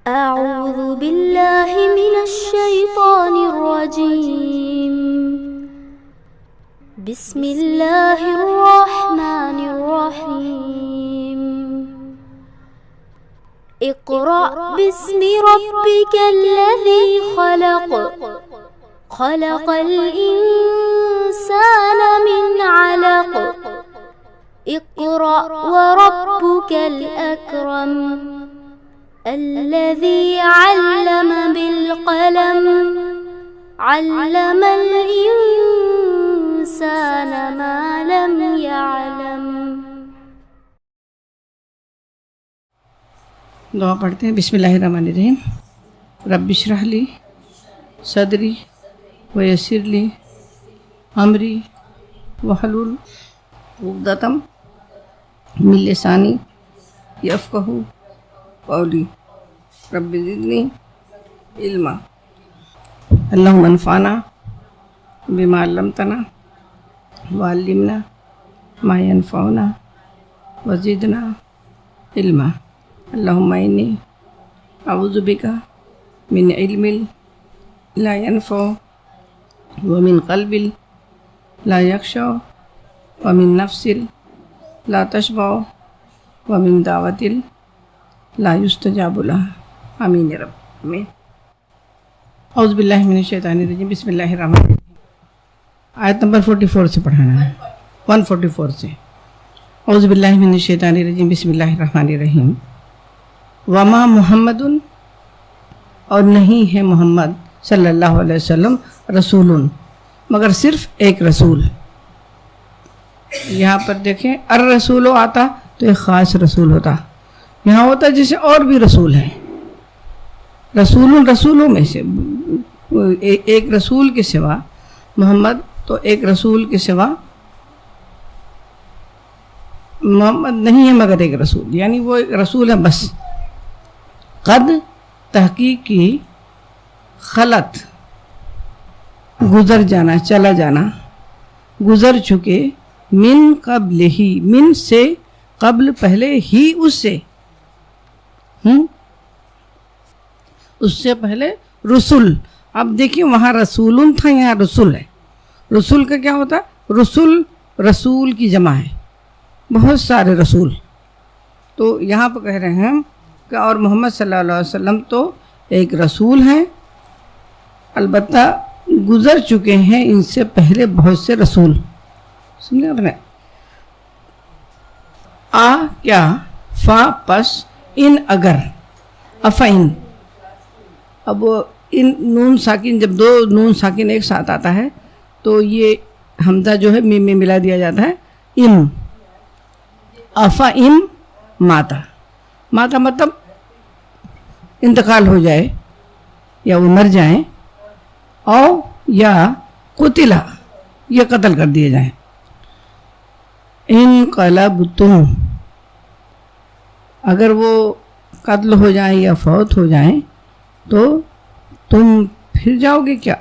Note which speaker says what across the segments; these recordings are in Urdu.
Speaker 1: أعوذ بالله من الشيطان الرجيم. بسم الله الرحمن الرحيم. اقرأ باسم ربك الذي خلق. خلق الإنسان من علق. اقرأ وربك الأكرم. الذي علم بالقلم. علم الإنسان ما لم يعلم.
Speaker 2: دعا پڑھتے ہیں. بسم اللہ الرحمن الرحیم. رب اشرح لی صدری ویسر لی امری واحلل عقدۃ من لسانی یفقہوا قولی. رب زدنی علما. اللہم انفعنا بما علمتنا وعلمنا ما ينفعنا وزدنا علما. اللہم انی اعوذ بک من علم لا ينفع ومن قلب لا يخشع ومن نفس لا تشبع ومن دعوت لا يستجاب لها. آمین یا رب. آمین. اعوذ باللہ من الشیطان الرجیم. بسم اللہ الرحمن الرحیم. آیت نمبر 44 سے پڑھانا ہے. 144 سے. اعوذ باللہ من الشیطان الرجیم. بسم اللہ الرحمن الرحیم. وما محمد، اور نہیں ہے محمد صلی اللہ علیہ وسلم، رسول، مگر صرف ایک رسول. یہاں پر دیکھیں الرسول آتا تو ایک خاص رسول ہوتا. یہاں ہوتا جیسے اور بھی رسول ہیں. رسولوں میں سے ایک رسول کے سوا محمد، تو ایک رسول کے سوا محمد نہیں ہے مگر ایک رسول، یعنی وہ ایک رسول ہے بس. قد تحقیق کی، خلط گزر جانا، چلا جانا، گزر چکے، من قبل ہی، من سے، قبل پہلے، ہی اس سے، اس سے پہلے رسول. اب دیکھیں وہاں رسول تھا، یہاں رسول ہے. رسول کا کیا ہوتا ہے؟ رسول کی جمع ہے، بہت سارے رسول. تو یہاں پہ کہہ رہے ہیں کہ اور محمد صلی اللہ علیہ وسلم تو ایک رسول ہیں، البتہ گزر چکے ہیں ان سے پہلے بہت سے رسول. سمجھے آپ نے؟ کیا، فا پس، ان اگر، افعین. اب ان نون ساکن، جب دو نون ساکن ایک ساتھ آتا ہے تو یہ حمزہ جو ہے میم میں ملا دیا جاتا ہے. ام، افعین ماتا. ماتا مطلب انتقال ہو جائے یا وہ مر جائیں، او یا قتلا، یہ قتل کر دیے جائیں. انقلبتم، اگر وہ قتل ہو جائیں یا فوت ہو جائیں تو تم پھر جاؤ گے کیا؟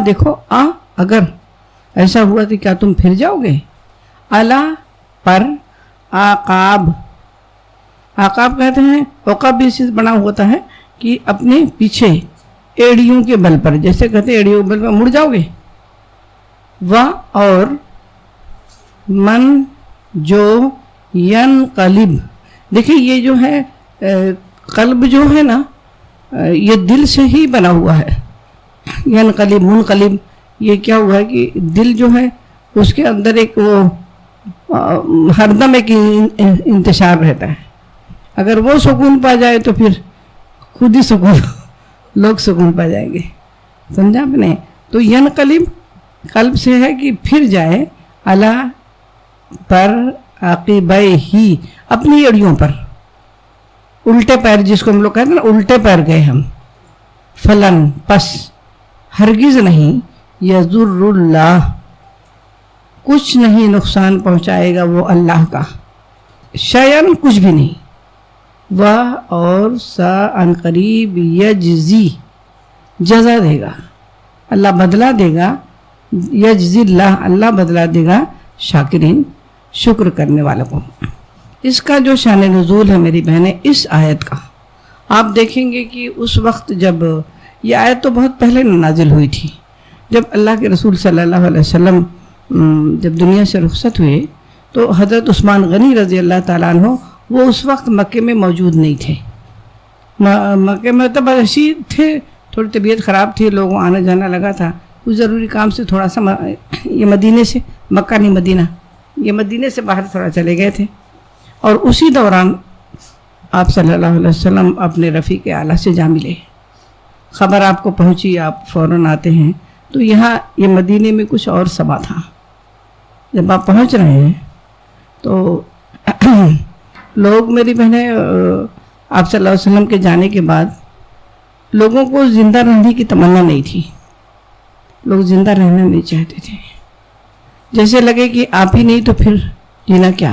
Speaker 2: دیکھو اگر ایسا ہوا تو کیا تم پھر جاؤ گے؟ الا پر، عقاب. عقاب کہتے ہیں، عقاب بھی اسی سے بنا ہوتا ہے کہ اپنے پیچھے ایڑیوں کے بل پر، جیسے کہتے ہیں ایڑیوں کے بل پر مڑ جاؤ گے. اور من جو ینقلب. دیکھیں یہ جو ہے قلب جو ہے نا، یہ دل سے ہی بنا ہوا ہے. ینقلب، منقلب، یہ کیا ہوا ہے کہ دل جو ہے اس کے اندر ایک وہ ہر دم ایک انتشار رہتا ہے. اگر وہ سکون پا جائے تو پھر خود ہی سکون، لوگ سکون پا جائیں گے. سمجھا آپ نے؟ تو ینقلب قلب سے ہے کہ پھر جائے، علی پر، عقبہ ہی، اپنی ایڑیوں پر. الٹے پیر جس کو ہم لوگ کہتے ہیں نا، الٹے پیر گئے ہم. فلن پس، ہرگز نہیں، یضر اللہ، کچھ نہیں نقصان پہنچائے گا وہ اللہ کا، شیئن کچھ بھی نہیں. اور سا ان قریب یجزی، جزا دے گا اللہ، بدلہ دے گا. یجزی اللہ، اللہ بدلہ دے گا شاکرین، شکر کرنے والوں کو. اس کا جو شان نزول ہے میری بہنیں، اس آیت کا آپ دیکھیں گے کہ اس وقت جب یہ آیت تو بہت پہلے نازل ہوئی تھی، جب اللہ کے رسول صلی اللہ علیہ وسلم جب دنیا سے رخصت ہوئے تو حضرت عثمان غنی رضی اللہ تعالیٰ عنہ وہ اس وقت مکے میں موجود نہیں تھے. مکے میں تو ایسی تھے، تھوڑی طبیعت خراب تھی، لوگوں آنا جانا لگا تھا، کچھ ضروری کام سے تھوڑا سا یہ مدینے سے، مکہ نہیں مدینہ، یہ مدینے سے باہر تھوڑا چلے گئے تھے. اور اسی دوران آپ صلی اللہ علیہ وسلم اپنے رفیق اعلیٰ سے جا ملے. خبر آپ کو پہنچی، آپ فوراً آتے ہیں. تو یہاں یہ مدینے میں کچھ اور سما تھا. جب آپ پہنچ رہے ہیں تو لوگ، میری بہنیں، آپ صلی اللہ علیہ وسلم کے جانے کے بعد لوگوں کو زندہ رہنے کی تمنا نہیں تھی. لوگ زندہ رہنا نہیں چاہتے تھے، جیسے لگے کہ آپ ہی نہیں تو پھر جینا کیا.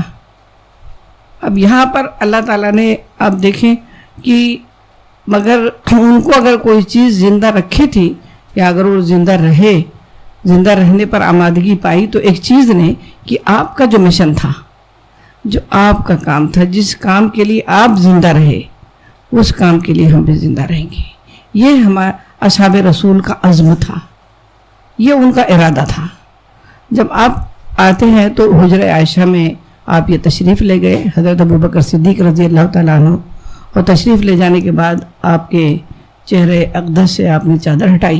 Speaker 2: اب یہاں پر اللہ تعالیٰ نے، آپ دیکھیں کہ مگر ان کو اگر کوئی چیز زندہ رکھے تھی یا اگر وہ زندہ رہنے پر آمادگی پائی تو ایک چیز نے کہ آپ کا جو مشن تھا، جو آپ کا کام تھا، جس کام کے لیے آپ زندہ رہے، اس کام کے لیے ہم بھی زندہ رہیں گے. یہ ہمارے اصحاب رسول کا عزم تھا، یہ ان کا ارادہ تھا. جب آپ آتے ہیں تو حجرہ عائشہ میں آپ یہ تشریف لے گئے، حضرت ابوبکر صدیق رضی اللہ تعالیٰ عنہ، اور تشریف لے جانے کے بعد آپ کے چہرے اقدس سے آپ نے چادر ہٹائی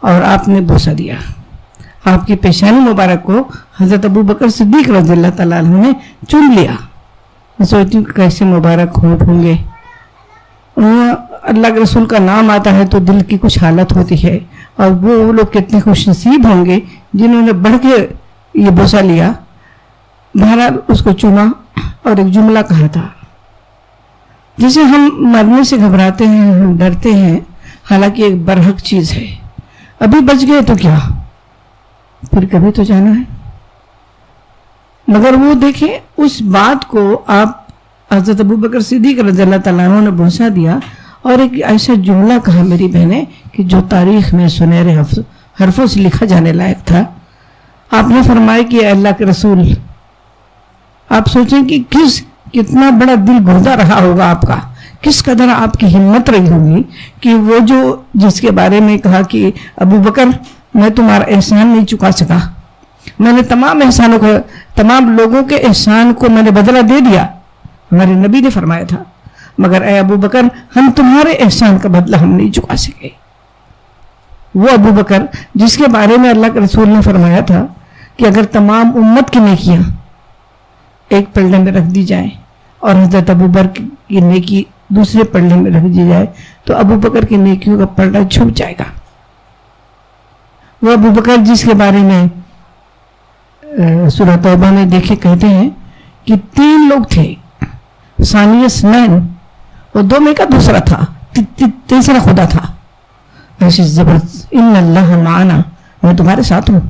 Speaker 2: اور آپ نے بوسہ دیا. آپ کی پیشانی مبارک کو حضرت ابوبکر صدیق رضی اللہ تعالیٰ عنہ نے چن لیا. میں سوچتی ہوں کیسے مبارک ہونٹ ہوں گے. اللہ کے رسول کا نام آتا ہے تو دل کی کچھ حالت ہوتی ہے، اور وہ لوگ کتنے خوش نصیب ہوں گے جنہوں نے بڑھ کے یہ بوسہ لیا. بہرحال اس کو چنا اور ایک جملہ کہا تھا، جسے ہم مرنے سے گھبراتے ہیں، ہم ڈرتے ہیں، حالانکہ ایک برحق چیز ہے. ابھی بچ گئے تو کیا، پھر کبھی تو جانا ہے. مگر وہ دیکھیں اس بات کو آپ حضرت ابوبکر صدیق رضی اللہ تعالیٰ عنہ نے بوسہ دیا اور ایک ایسا جملہ کہا میری بہنیں کہ جو تاریخ میں سنہرے حرفوں سے لکھا جانے لائق تھا. آپ نے فرمایا کہ اے اللہ کے رسول، آپ سوچیں کہ کتنا بڑا دل گردہ رہا ہوگا آپ کا، کس قدر آپ کی ہمت رہی ہوگی کہ وہ جو جس کے بارے میں کہا کہ ابوبکر میں تمہارا احسان نہیں چکا سکا، میں نے تمام احسانوں کو، تمام لوگوں کے احسان کو میں نے بدلہ دے دیا، ہمارے نبی نے فرمایا تھا، مگر اے ابوبکر ہم تمہارے احسان کا بدلہ ہم نہیں چکا سکے. وہ ابوبکر جس کے بارے میں اللہ کے رسول نے فرمایا تھا کہ اگر تمام امت کی نیکیاں ایک پلڑے میں رکھ دی جائیں اور حضرت ابوبکر کی نیکی دوسرے پلڑے میں رکھ دی جائے تو ابوبکر کی نیکیوں کا پلڑا چھپ جائے گا. وہ ابوبکر جس کے بارے میں سورہ توبہ میں دیکھے کہتے ہیں کہ 3 لوگ تھے، ثانی اثنین، وہ 2 میں کا دوسرا تھا، تیسرا خدا تھا. ایسی زبردست، ان اللہ معنا، میں تمہارے ساتھ ہوں.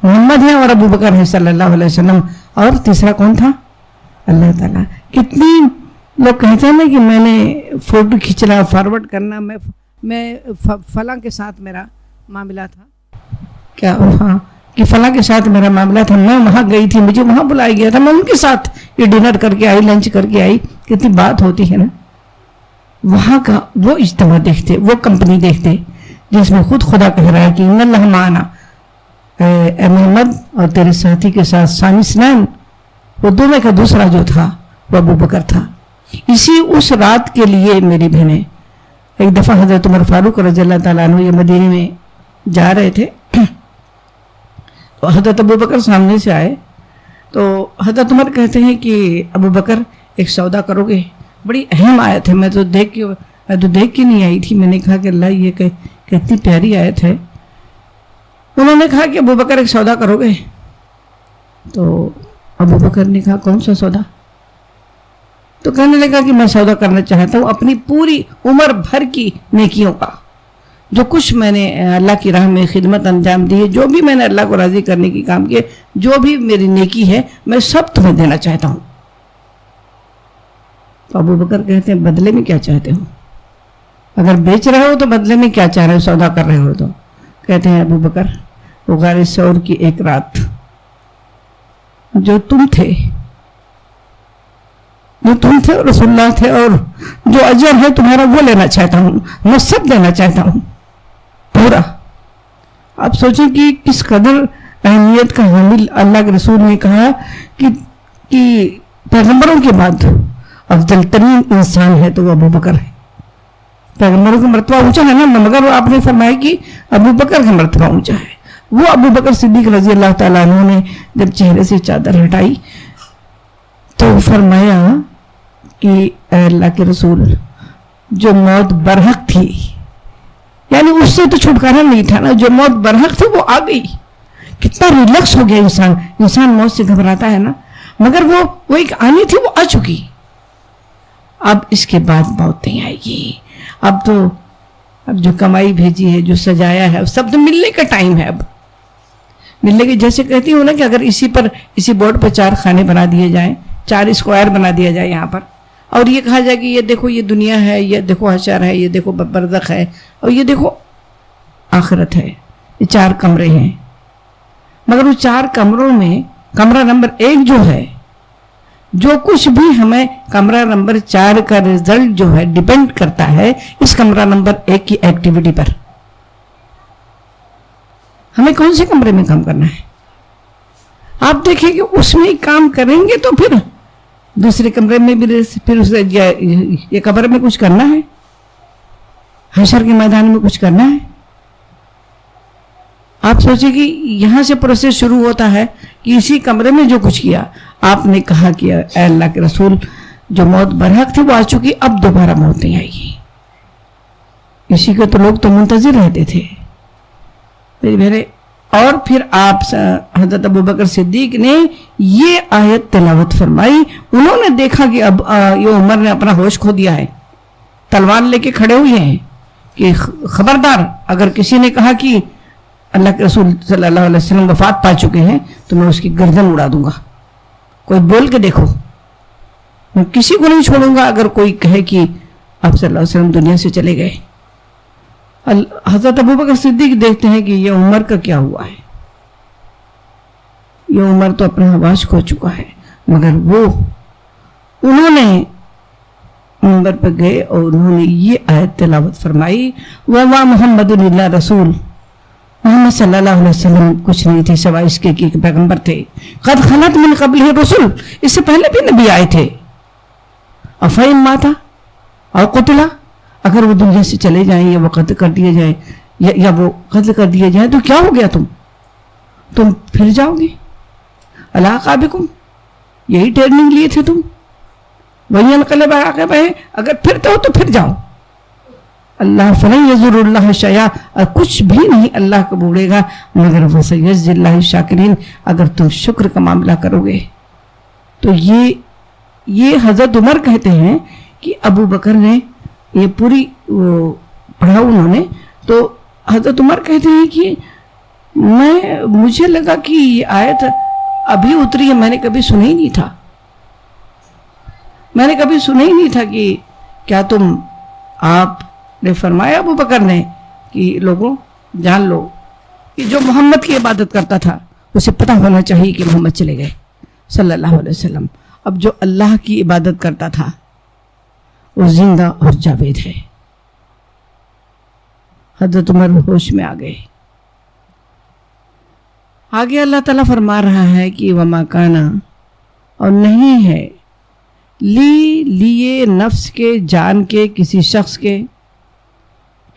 Speaker 2: محمد ہے اور ابوبکر ہے صلی اللہ علیہ وسلم، اور تیسرا کون تھا؟ اللہ تعالیٰ. کتنی لوگ کہتے ہیں نا کہ میں نے فوٹو کھینچنا، فارورڈ کرنا، میں فلاں کے ساتھ میرا معاملہ تھا، کیا ہاں کہ فلاں کے ساتھ میرا معاملہ تھا، میں وہاں گئی تھی، مجھے وہاں بلایا گیا تھا، میں ان کے ساتھ یہ ڈنر کر کے آئی، لنچ کر کے آئی. کتنی بات ہوتی ہے نا. وہاں کا وہ اجتماع دیکھتے، وہ کمپنی دیکھتے جس میں خود خدا کہہ رہا ہے کہ ان اللہ معنا، اے محمد اور تیرے ساتھی کے ساتھ ثانی اثنین، وہ 2 میں کا دوسرا جو تھا وہ ابوبکر تھا. اس رات کے لیے میری بہنیں، ایک دفعہ حضرت عمر فاروق رضی اللہ تعالیٰ عنہ یہ مدینے میں جا رہے تھے، تو حضرت ابوبکر سامنے سے آئے تو حضرت عمر کہتے ہیں کہ ابوبکر ایک سودا کرو گے. بڑی اہم آیت ہے، میں تو دیکھ کے نہیں آئی تھی. میں نے کہا کہ اللہ یہ کتنی پیاری آیت ہے. انہوں نے کہا کہ ابوبکر ایک سودا کرو گے. تو ابوبکر نے کہا کون سا سودا؟ تو کہنے لگا کہ میں سودا کرنا چاہتا ہوں اپنی پوری عمر بھر کی نیکیوں کا، جو کچھ میں نے اللہ کی راہ میں خدمت انجام دی ہے، جو بھی میں نے اللہ کو راضی کرنے کی کام کیے، جو بھی میری نیکی ہے، میں سب تمہیں دینا چاہتا ہوں. تو ابوبکر کہتے ہیں بدلے میں کیا چاہتے ہو؟ اگر بیچ رہے ہو تو بدلے میں کیا چاہ رہے ہو؟ سودا کر رہے ہو تو کہتے ہیں ابوبکر وہ غار ثور کی ایک رات جو تم تھے جو تم تھے رسول اللہ تھے، اور جو اجر ہے تمہارا وہ لینا چاہتا ہوں، میں سب دینا چاہتا ہوں پورا۔ آپ سوچیں کہ کس قدر اہمیت کا حامل اللہ کے رسول نے کہا کہ پیغمبروں کے بعد افضل ترین انسان ہے تو وہ ابو بکر ہے۔ پیغمبروں کا مرتبہ اونچا ہے نا، مگر آپ نے فرمایا کہ ابو بکر کا مرتبہ اونچا ہے۔ وہ ابو بکر صدیق رضی اللہ تعالیٰ عنہ نے جب چہرے سے چادر ہٹائی تو فرمایا کہ اے اللہ کے رسول، جو موت برحق تھی، یعنی اس سے تو چھٹکارا نہیں تھا نا، جو موت برحق تھی وہ آ گئی۔ کتنا ریلیکس ہو گیا انسان موت سے گھبراتا ہے نا، مگر وہ ایک آنی تھی، وہ آ چکی۔ اب اس کے بعد موت نہیں آئے گی۔ اب جو کمائی بھیجی ہے، جو سجایا ہے، سب تو ملنے کا ٹائم ہے۔ اب ملنے کے، جیسے کہتی ہوں نا کہ اگر اسی بورڈ پر 4 خانے بنا دیے جائیں، 4 اسکوائر بنا دیا جائے یہاں پر، اور یہ کہا جائے کہ یہ دیکھو یہ دنیا ہے، یہ دیکھو حشر ہے، یہ دیکھو برزخ ہے، اور یہ دیکھو آخرت ہے، یہ 4 کمرے ہیں۔ مگر وہ 4 کمروں میں کمرہ نمبر 1 جو ہے، جو کچھ بھی ہمیں کمرہ نمبر 4 کا رزلٹ جو ہے ڈیپینڈ کرتا ہے اس کمرہ نمبر 1 کی ایکٹیویٹی پر۔ ہمیں کون سے کمرے میں کام کرنا ہے؟ آپ دیکھیں کہ اس میں کام کریں گے تو پھر دوسرے کمرے میں بھی، پھر یہ قبر میں کچھ کرنا ہے، حشر کے میدان میں کچھ کرنا ہے۔ آپ سوچیں کہ یہاں سے پروسیس شروع ہوتا ہے کہ اسی کمرے میں جو کچھ کیا، آپ نے کہا کہ اے اللہ کے رسول، جو موت برحق تھی وہ آ چکی، اب دوبارہ موت نہیں آئے گی۔ اسی کے تو لوگ تو منتظر رہتے تھے میری بہنیں۔ اور پھر آپ حضرت ابوبکر صدیق نے یہ آیت تلاوت فرمائی۔ انہوں نے دیکھا کہ اب یہ عمر نے اپنا ہوش کھو دیا ہے، تلوار لے کے کھڑے ہوئے ہیں کہ خبردار، اگر کسی نے کہا کہ اللہ کے رسول صلی اللہ علیہ وسلم وفات پا چکے ہیں تو میں اس کی گردن اڑا دوں گا، کوئی بول کے دیکھو، میں کسی کو نہیں چھوڑوں گا اگر کوئی کہے کہ آپ صلی اللہ علیہ وسلم دنیا سے چلے گئے۔ حضرت ابوبکر صدیق دیکھتے ہیں کہ یہ عمر کا کیا ہوا ہے، یہ عمر تو اپنا ہوش کھو چکا ہے، مگر انہوں نے منبر پر گئے اور انہوں نے یہ آیت تلاوت فرمائی، وَمَا مُحَمَّدٌ إِلَّا رَسُولٌ، محمد صلی اللہ علیہ وسلم کچھ نہیں تھے سوائے اس کے کہ پیغمبر تھے، قد خلت من قبلہ الرسل، اس سے پہلے بھی نبی آئے تھے، افئن ماتا اور قتلا، اگر وہ دنیا سے چلے جائیں یا وہ قتل کر دیے جائیں یا وہ قتل کر دیے جائیں تو کیا ہو گیا، تم پھر جاؤ گے، علی اعقابکم، یہی ٹریننگ لیے تھے تم، وہی انقلب عاقبہ ہے، اگر پھرتے ہو تو پھر جاؤ۔ اللہ فلن یضر اللہ شیئا، اور کچھ بھی نہیں اللہ کو بوڑے گا مگر وسیجزی اللہ الشاکرین، اگر تم شکر کا معاملہ کرو گے۔ تو یہ حضرت عمر کہتے ہیں کہ ابو بکر نے یہ پوری پڑھا انہوں نے، تو حضرت عمر کہتے ہیں کہ مجھے لگا کہ یہ آیت ابھی اتری ہے، میں نے کبھی سنا ہی نہیں تھا، میں نے کبھی سنا ہی نہیں تھا کہ کیا آپ نے فرمایا ابو بکر نے کہ لوگوں جان لو کہ جو محمد کی عبادت کرتا تھا اسے پتہ ہونا چاہیے کہ محمد چلے گئے صلی اللہ علیہ وسلم، اب جو اللہ کی عبادت کرتا تھا وہ زندہ اور جاوید ہے۔ حضرت عمر ہوش میں آ گئے۔ آگے اللہ تعالیٰ فرما رہا ہے کہ وما کانا، اور نہیں ہے لیے نفس کے، جان کے، کسی شخص کے،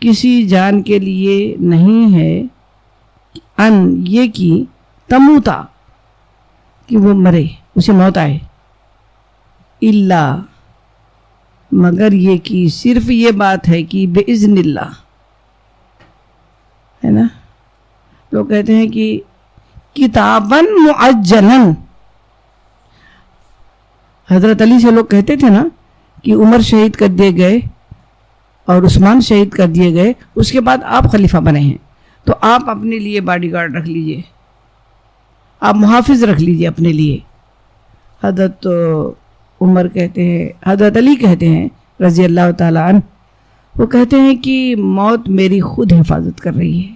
Speaker 2: کسی جان کے لیے نہیں ہے ان یہ کی تموتا، کہ وہ مرے، اسے موت آئے، الا مگر یہ کہ صرف یہ بات ہے کہ باذن اللہ، ہے نا، لوگ کہتے ہیں کہ کتاباً معجلاً، حضرت علی سے لوگ کہتے تھے نا کہ عمر شہید کر دیے گئے اور عثمان شہید کر دیے گئے، اس کے بعد آپ خلیفہ بنے ہیں، تو آپ اپنے لیے باڈی گارڈ رکھ لیجئے، آپ محافظ رکھ لیجئے اپنے لیے۔ حضرت عمر کہتے ہیں، حضرت علی کہتے ہیں رضی اللہ تعالیٰ عنہ، وہ کہتے ہیں کہ موت میری خود حفاظت کر رہی ہے،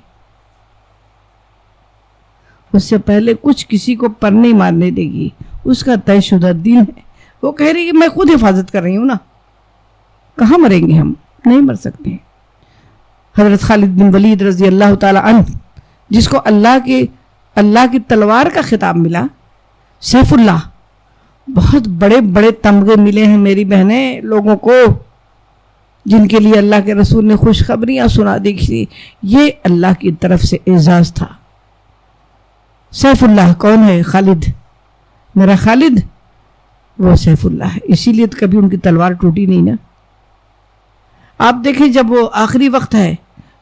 Speaker 2: اس سے پہلے کچھ کسی کو پر نہیں مارنے دے گی، اس کا طے شدہ دین ہے، وہ کہہ رہی کہ میں خود حفاظت کر رہی ہوں نا، کہاں مریں گے ہم، نہیں مر سکتے۔ حضرت خالد بن ولید رضی اللہ تعالی عنہ، جس کو اللہ کی تلوار کا خطاب ملا، سیف اللہ، بہت بڑے بڑے تمغے ملے ہیں میری بہنیں لوگوں کو، جن کے لیے اللہ کے رسول نے خوشخبریاں سنا دی تھی، یہ اللہ کی طرف سے اعزاز تھا۔ سیف اللہ کون ہے؟ خالد، میرا خالد وہ سیف اللہ ہے، اسی لیے تو کبھی ان کی تلوار ٹوٹی نہیں نا۔ آپ دیکھیں جب وہ آخری وقت ہے،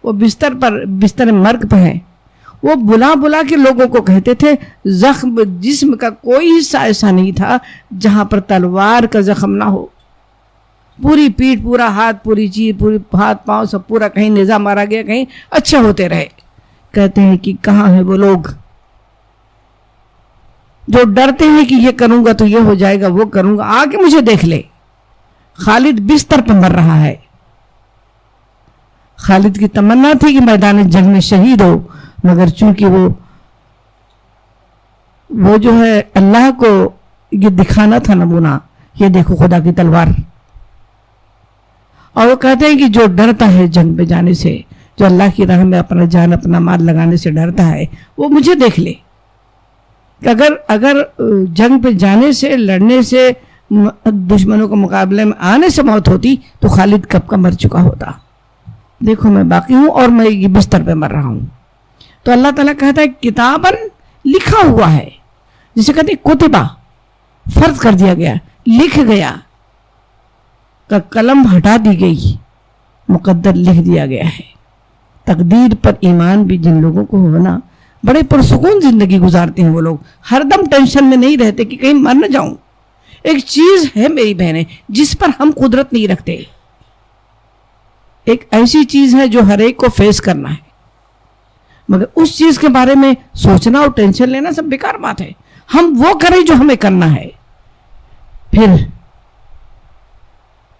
Speaker 2: وہ بستر مرگ پہ ہیں، وہ بلا بلا کے لوگوں کو کہتے تھے زخم جسم کا کوئی حصہ ایسا نہیں تھا جہاں پر تلوار کا زخم نہ ہو، پوری پیٹھ، پورا ہاتھ، پوری چیز، پوری ہاتھ پاؤں سب پورا، کہیں نیزہ مارا گیا، کہیں اچھے ہوتے رہے۔ کہتے ہیں کہ کہاں ہیں وہ لوگ جو ڈرتے ہیں کہ یہ کروں گا تو یہ ہو جائے گا، وہ کروں گا، آ کے مجھے دیکھ لے۔ خالد بستر پر مر رہا ہے۔ خالد کی تمنا تھی کہ میدان جنگ میں شہید ہو، مگر چونکہ وہ جو ہے اللہ کو یہ دکھانا تھا نمونہ، یہ دیکھو خدا کی تلوار۔ اور وہ کہتے ہیں کہ جو ڈرتا ہے جنگ پہ جانے سے، جو اللہ کی راہ میں اپنا جان اپنا مال لگانے سے ڈرتا ہے، وہ مجھے دیکھ لے۔ کہ اگر جنگ پہ جانے سے، لڑنے سے، دشمنوں کے مقابلے میں آنے سے موت ہوتی تو خالد کب کا مر چکا ہوتا۔ دیکھو میں باقی ہوں اور میں یہ بستر پہ مر رہا ہوں۔ تو اللہ تعالیٰ کہتا ہے کتاباً لکھا ہوا ہے، جسے کہتے ہیں کتبہ، فرض کر دیا گیا، لکھ گیا، کا قلم ہٹا دی گئی، مقدر لکھ دیا گیا ہے۔ تقدیر پر ایمان بھی جن لوگوں کو ہونا، بڑے پرسکون زندگی گزارتے ہیں وہ لوگ، ہر دم ٹینشن میں نہیں رہتے کہ کہیں مر نہ جاؤں۔ ایک چیز ہے میری بہنیں جس پر ہم قدرت نہیں رکھتے، ایک ایسی چیز ہے جو ہر ایک کو فیس کرنا ہے، مگر اس چیز کے بارے میں سوچنا اور ٹینشن لینا سب بیکار بات ہے۔ ہم وہ کریں جو ہمیں کرنا ہے۔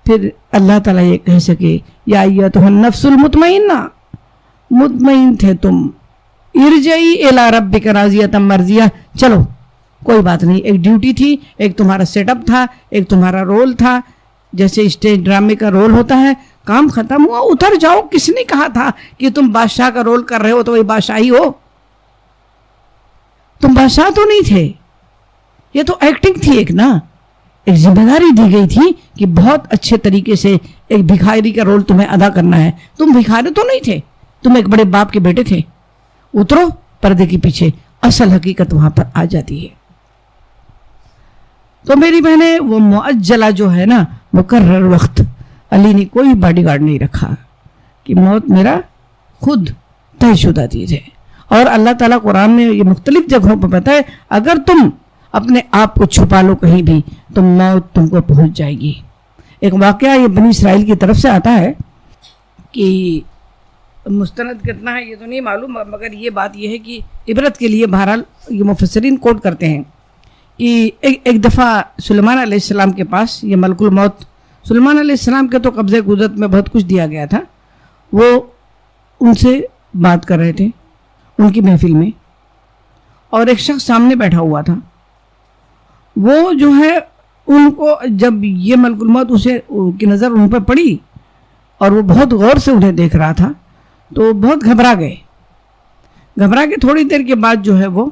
Speaker 2: پھر اللہ تعالیٰ یہ کہہ سکے یا ایتھا النفس المطمئنہ، مطمئن تھے تم، ارجعی الی ربک راضیۃ مرضیہ، چلو کوئی بات نہیں، ایک ڈیوٹی تھی، ایک تمہارا سیٹ اپ تھا، ایک تمہارا رول تھا، جیسے اسٹیج ڈرامے کا رول ہوتا ہے، کام ختم ہوا، اتر جاؤ۔ کس نے کہا تھا کہ تم بادشاہ کا رول کر رہے ہو تو وہی بادشاہی ہو؟ تم بادشاہ تو نہیں تھے، یہ تو ایکٹنگ تھی ایک نا، ایک ذمہ داری دی گئی تھی کہ بہت اچھے طریقے سے ایک بھکاری کا رول تمہیں ادا کرنا ہے۔ تم بھکاری تو نہیں تھے، تم ایک بڑے باپ کے بیٹے تھے۔ اترو پردے کے پیچھے، اصل حقیقت وہاں پر آ جاتی ہے۔ تو میری بہنیں وہ معجلہ جو ہے نا، مقرر وقت، علی نے کوئی باڈی گارڈ نہیں رکھا کہ موت میرا خود طے شدہ چیز ہے۔ اور اللہ تعالیٰ قرآن میں یہ مختلف جگہوں پر بتائے اگر تم اپنے آپ کو چھپا لو کہیں بھی تو موت تم کو پہنچ جائے گی۔ ایک واقعہ یہ بنی اسرائیل کی طرف سے آتا ہے کہ مستند کتنا ہے یہ تو نہیں معلوم، مگر یہ بات یہ ہے کہ عبرت کے لیے بہرحال یہ مفسرین کوٹ کرتے ہیں کہ ایک دفعہ سلیمان علیہ السلام کے پاس یہ ملک الموت، سلیمان علیہ السلام کے تو قبضے قدرت میں بہت کچھ دیا گیا تھا، وہ ان سے بات کر رہے تھے ان کی محفل میں، اور ایک شخص سامنے بیٹھا ہوا تھا، وہ جو ہے ان کو جب یہ ملک الموت اسے کی نظر ان پر پڑی اور وہ بہت غور سے انہیں دیکھ رہا تھا تو بہت گھبرا گئے۔ گھبرا کے تھوڑی دیر کے بعد جو ہے وہ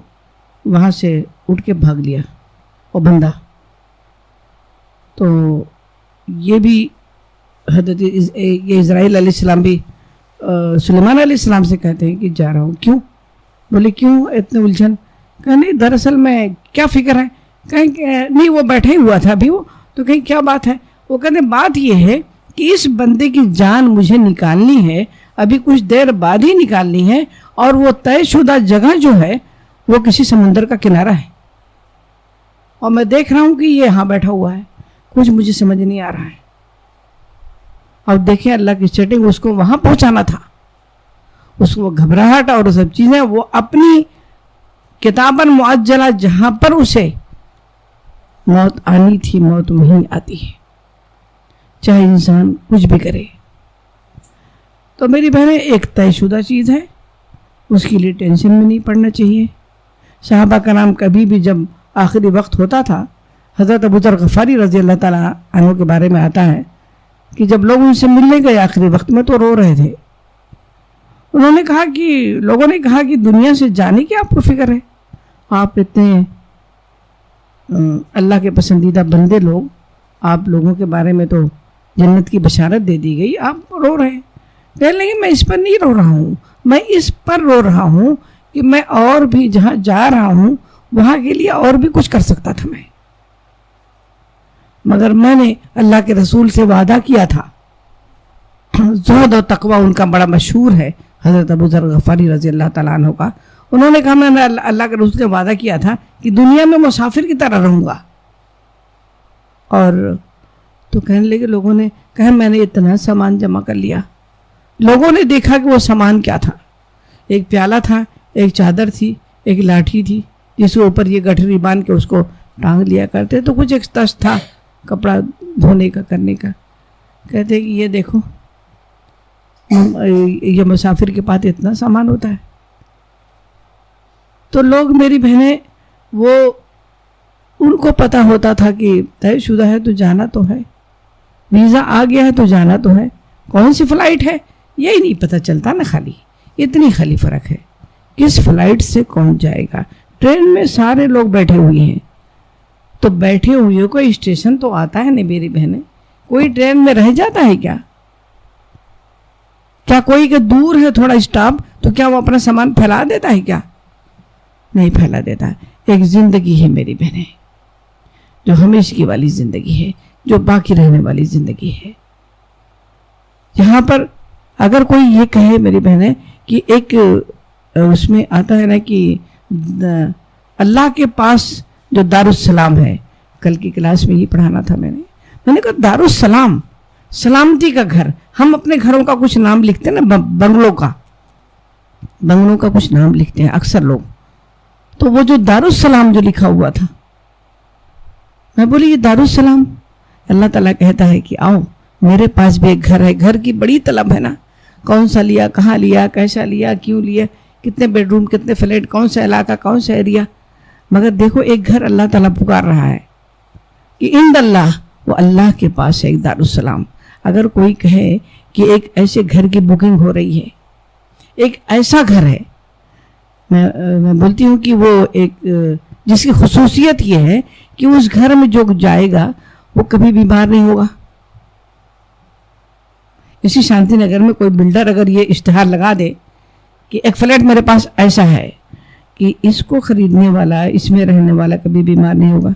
Speaker 2: وہاں سے اٹھ کے بھاگ لیا وہ بندہ۔ تو یہ بھی حضرت یہ اسرائیل علیہ السلام بھی سلیمان علیہ السلام سے کہتے ہیں کہ جا رہا ہوں۔ کیوں؟ بولے کیوں اتنے الجھن؟ کہا نہیں دراصل میں کیا فکر ہے؟ کہیں کہ نہیں وہ بیٹھا ہی ہوا تھا ابھی، وہ تو کہیں کیا بات ہے؟ وہ کہتے ہیں بات یہ ہے کہ اس بندے کی جان مجھے نکالنی ہے، ابھی کچھ دیر بعد ہی نکالنی ہے، اور وہ طے شدہ جگہ جو ہے وہ کسی سمندر کا کنارہ ہے، اور میں دیکھ رہا ہوں کہ یہ یہاں بیٹھا ہوا ہے، کچھ مجھے سمجھ نہیں آ رہا ہے۔ اور دیکھیں اللہ کی سیٹنگ، اس کو وہاں پہنچانا تھا، اس کو گھبراہٹ اور سب چیزیں وہ اپنی کتاباً معجلہ جہاں پر اسے موت آنی تھی موت وہیں آتی ہے، چاہے انسان کچھ بھی کرے۔ تو میری بہنیں ایک طے شدہ چیز ہے، اس کے لیے ٹینشن میں نہیں پڑنا چاہیے۔ صحابہ کرام کبھی بھی جب آخری وقت ہوتا تھا حضرت ابو ذر غفاری رضی اللہ تعالیٰ عنہ کے بارے میں آتا ہے کہ جب لوگ ان سے ملنے گئے آخری وقت میں تو رو رہے تھے. انہوں نے کہا کہ لوگوں نے کہا کہ دنیا سے جانے کی آپ کو فکر ہے؟ آپ اتنے اللہ کے پسندیدہ بندے لوگ, آپ لوگوں کے بارے میں تو جنت کی بشارت دے دی گئی, آپ رو رہے ہیں. کہنے لگے میں اس پر نہیں رو رہا ہوں, میں اس پر رو رہا ہوں کہ میں اور بھی جہاں جا رہا ہوں وہاں کے لیے اور بھی کچھ کر سکتا تھا میں, مگر میں نے اللہ کے رسول سے وعدہ کیا تھا. زہد اور تقوی ان کا بڑا مشہور ہے, حضرت ابو ذر غفاری رضی اللہ تعالیٰ عنہ کا. انہوں نے کہا میں نے اللہ کے رسول سے وعدہ کیا تھا کہ دنیا میں مسافر کی طرح رہوں گا. اور تو کہنے لگے لوگوں نے کہا میں نے اتنا سامان جمع کر لیا. لوگوں نے دیکھا کہ وہ سامان کیا تھا. ایک پیالہ تھا, ایک چادر تھی, ایک لاٹھی تھی جس کے اوپر یہ گٹھری باندھ کے اس کو ٹانگ لیا کرتے, تو کچھ ایک تش تھا کپڑا دھونے کا کرنے کا. کہتے کہ یہ دیکھو یہ مسافر کے پاس اتنا سامان ہوتا ہے. تو لوگ میری بہنیں وہ ان کو پتہ ہوتا تھا کہ طے شدہ ہے تو جانا تو ہے, ویزا آ گیا ہے تو جانا تو ہے, کون سی فلائٹ ہے یہی نہیں پتہ چلتا نا. خالی اتنی خالی فرق ہے کس فلائٹ سے کون جائے گا. ٹرین میں سارے لوگ بیٹھے ہوئے ہیں, تو بیٹھے ہوئے کو اسٹیشن تو آتا ہے نا میری بہنیں. کوئی ٹرین میں رہ جاتا ہے کیا کوئی کہ دور ہے تھوڑا اسٹاپ تو کیا وہ اپنا سامان پھیلا دیتا ہے کیا؟ نہیں پھیلا دیتا. ایک زندگی ہے میری بہنیں جو ہمیشہ والی زندگی ہے, جو باقی رہنے والی زندگی ہے. یہاں پر اگر کوئی یہ کہے میری بہنیں کہ ایک اس میں آتا ہے نا کہ اللہ کے پاس جو دارالسلام ہے, کل کی کلاس میں یہ پڑھانا تھا میں نے کہا دارالسلام سلامتی کا گھر. ہم اپنے گھروں کا کچھ نام لکھتے ہیں نا, بنگلوں کا کچھ نام لکھتے ہیں اکثر لوگ, تو وہ جو دارالسلام جو لکھا ہوا تھا, میں بولی یہ دارالسلام, اللہ تعالیٰ کہتا ہے کہ آؤ میرے پاس بھی ایک گھر ہے. گھر کی بڑی طلب ہے نا, کون سا لیا, کہاں لیا, کیسا لیا, کیوں لیا, کتنے بیڈ روم, کتنے فلیٹ, کون سا علاقہ, کون سا ایریا. مگر دیکھو ایک گھر اللہ تعالیٰ پکار رہا ہے کہ عند اللہ, وہ اللہ کے پاس ہے ایک دارالسلام. اگر کوئی کہے کہ ایک ایسے گھر کی بکنگ ہو رہی ہے, ایک ایسا گھر ہے, میں بولتی ہوں کہ وہ ایک جس کی خصوصیت یہ ہے کہ اس گھر میں جو جائے گا وہ کبھی بیمار نہیں ہوگا. اسی شانتی نگر میں کوئی بلڈر اگر یہ اشتہار لگا دے کہ ایک فلیٹ میرے پاس ایسا ہے کہ اس کو خریدنے والا, اس میں رہنے والا کبھی بیمار نہیں ہوگا,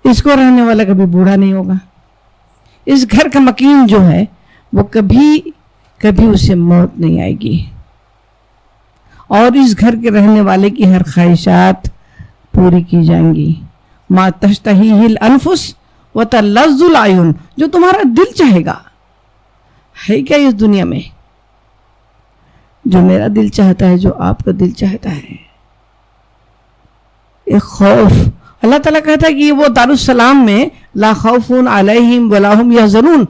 Speaker 2: اس کو رہنے والا کبھی بوڑھا نہیں ہوگا, اس گھر کا مکین جو ہے وہ کبھی اسے موت نہیں آئے گی, اور اس گھر کے رہنے والے کی ہر خواہشات پوری کی جائیں گی. ما تشتہیہ الانفس وتلذ العیون, جو تمہارا دل چاہے گا. ہے کیا اس دنیا میں جو میرا دل چاہتا ہے, جو آپ کا دل چاہتا ہے؟ ایک خوف. اللہ تعالیٰ کہتا ہے کہ وہ دارالسلام میں لا خوف علیہم ولا هم یحزنون.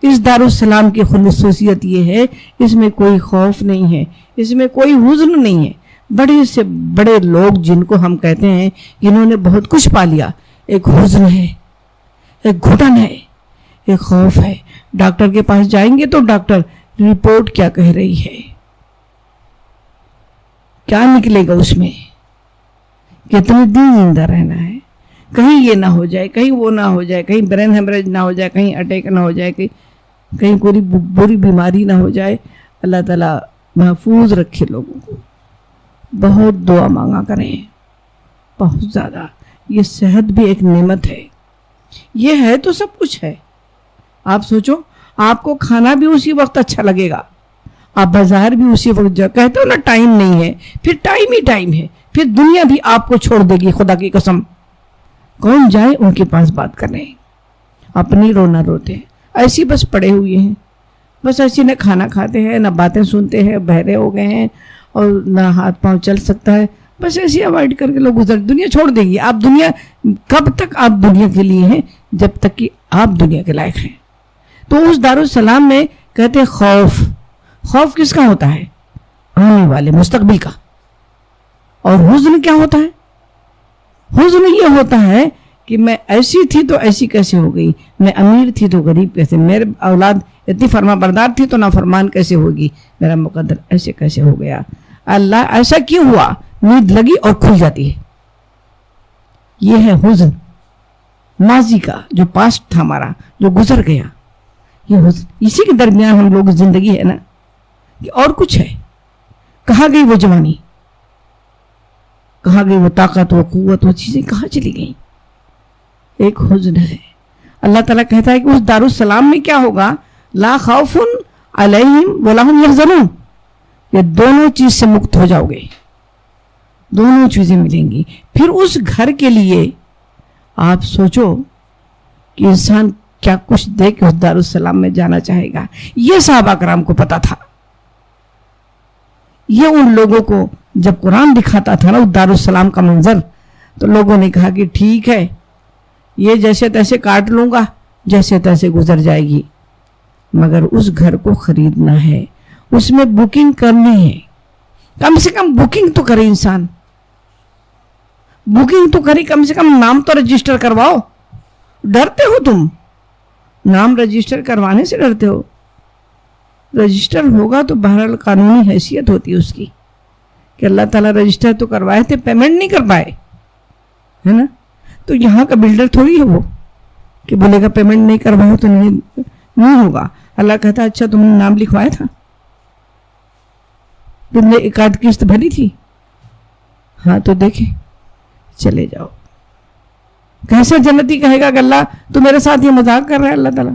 Speaker 2: اس دارالسلام کی خصوصیت یہ ہے اس میں کوئی خوف نہیں ہے, اس میں کوئی حزن نہیں ہے. بڑے سے بڑے لوگ جن کو ہم کہتے ہیں جنہوں نے بہت کچھ پا لیا, ایک حزن ہے, ایک گھٹن ہے, ایک خوف ہے. ڈاکٹر کے پاس جائیں گے تو ڈاکٹر رپورٹ کیا کہہ رہی ہے, کیا نکلے گا اس میں, کتنے دن زندہ رہنا ہے, کہیں یہ نہ ہو جائے, کہیں وہ نہ ہو جائے, کہیں برین ہیمریج نہ ہو جائے, کہیں اٹیک نہ ہو جائے, کہیں کوئی بری بیماری نہ ہو جائے. اللہ تعالیٰ محفوظ رکھے لوگوں کو. بہت دعا مانگا کریں, بہت زیادہ. یہ صحت بھی ایک نعمت ہے, یہ ہے تو سب کچھ ہے. آپ سوچو, آپ کو کھانا بھی اسی وقت اچھا لگے گا, آپ بازار بھی اسی وقت جا, کہتے ہو نا ٹائم نہیں ہے, پھر ٹائم ہی ٹائم ہے, پھر دنیا بھی آپ کو چھوڑ دے گی, خدا کی قسم. کون جائے ان کے پاس بات کرنے, اپنی رونا روتے ہیں, ایسی بس پڑے ہوئے ہیں, بس ایسی نہ کھانا کھاتے ہیں, نہ باتیں سنتے ہیں, بہرے ہو گئے ہیں, اور نہ ہاتھ پاؤں چل سکتا ہے. بس ایسی اوائڈ کر کے لوگ گزر, دنیا چھوڑ دیں گی. آپ دنیا کب تک آپ دنیا کے لیے ہیں, جب تک کہ آپ دنیا کے لائق ہیں. تو اس دارالسلام میں کہتے خوف. خوف کس کا ہوتا ہے؟ آنے والے مستقبل کا. اور حزن کیا ہوتا ہے؟ حزن یہ ہوتا ہے کہ میں ایسی تھی تو ایسی کیسے ہو گئی، میں امیر تھی تو غریب کیسے، میرے اولاد اتنی فرما بردار تھی تو نافرمان کیسے ہوگی، میرا مقدر ایسے کیسے ہو گیا، اللہ ایسا کیوں ہوا، نیند لگی اور کھل جاتی ہے. یہ ہے حزن ماضی کا، جو پاسٹ تھا ہمارا، جو گزر گیا. یہ حزن، اسی کے درمیان ہم لوگ زندگی ہے نا، کہ اور کچھ ہے. کہاں گئی وہ جوانی، کہاں گئی وہ طاقت، وہ قوت، وہ چیزیں کہاں چلی گئیں. ایک حزن ہے. اللہ تعالیٰ کہتا ہے کہ اس دارالسلام میں کیا ہوگا، لا خوف علیہم ولا ہم یحزنون. یہ دونوں چیز سے مکت ہو جاؤ گے، دونوں چیزیں ملیں گی. پھر اس گھر کے لیے آپ سوچو کہ انسان کیا کچھ دے کے اس دارالسلام میں جانا چاہے گا. یہ صحابہ کرام کو پتا تھا. یہ ان لوگوں کو جب قرآن دکھاتا تھا نا اس دارالسلام کا منظر، تو لوگوں نے کہا کہ ٹھیک ہے، یہ جیسے تیسے کاٹ لوں گا، جیسے تیسے گزر جائے گی، مگر اس گھر کو خریدنا ہے، اس میں بکنگ کرنی ہے. کم سے کم بکنگ تو کرے انسان، بکنگ تو کرے، کم سے کم نام تو رجسٹر کرواؤ. ڈرتے ہو تم، نام رجسٹر کروانے سے ڈرتے ہو. رجسٹر ہوگا تو بہرحال قانونی حیثیت ہوتی ہے اس کی، کہ اللہ تعالیٰ رجسٹر تو کروائے تھے، پیمنٹ نہیں کر پائے، ہے نا. تو یہاں کا بلڈر تھوڑی ہے وہ کہ بولے گا پیمنٹ نہیں کروایا تو نہیں ہوگا. اللہ کہتا اچھا تم نے نام لکھوایا تھا، تم نے ایک آدھ قسط بھری تھی، ہاں تو دیکھیں چلے جاؤ. کیسا جنتی کہے گا کہ اللہ تو میرے ساتھ یہ مذاق کر رہا ہے. اللہ تعالیٰ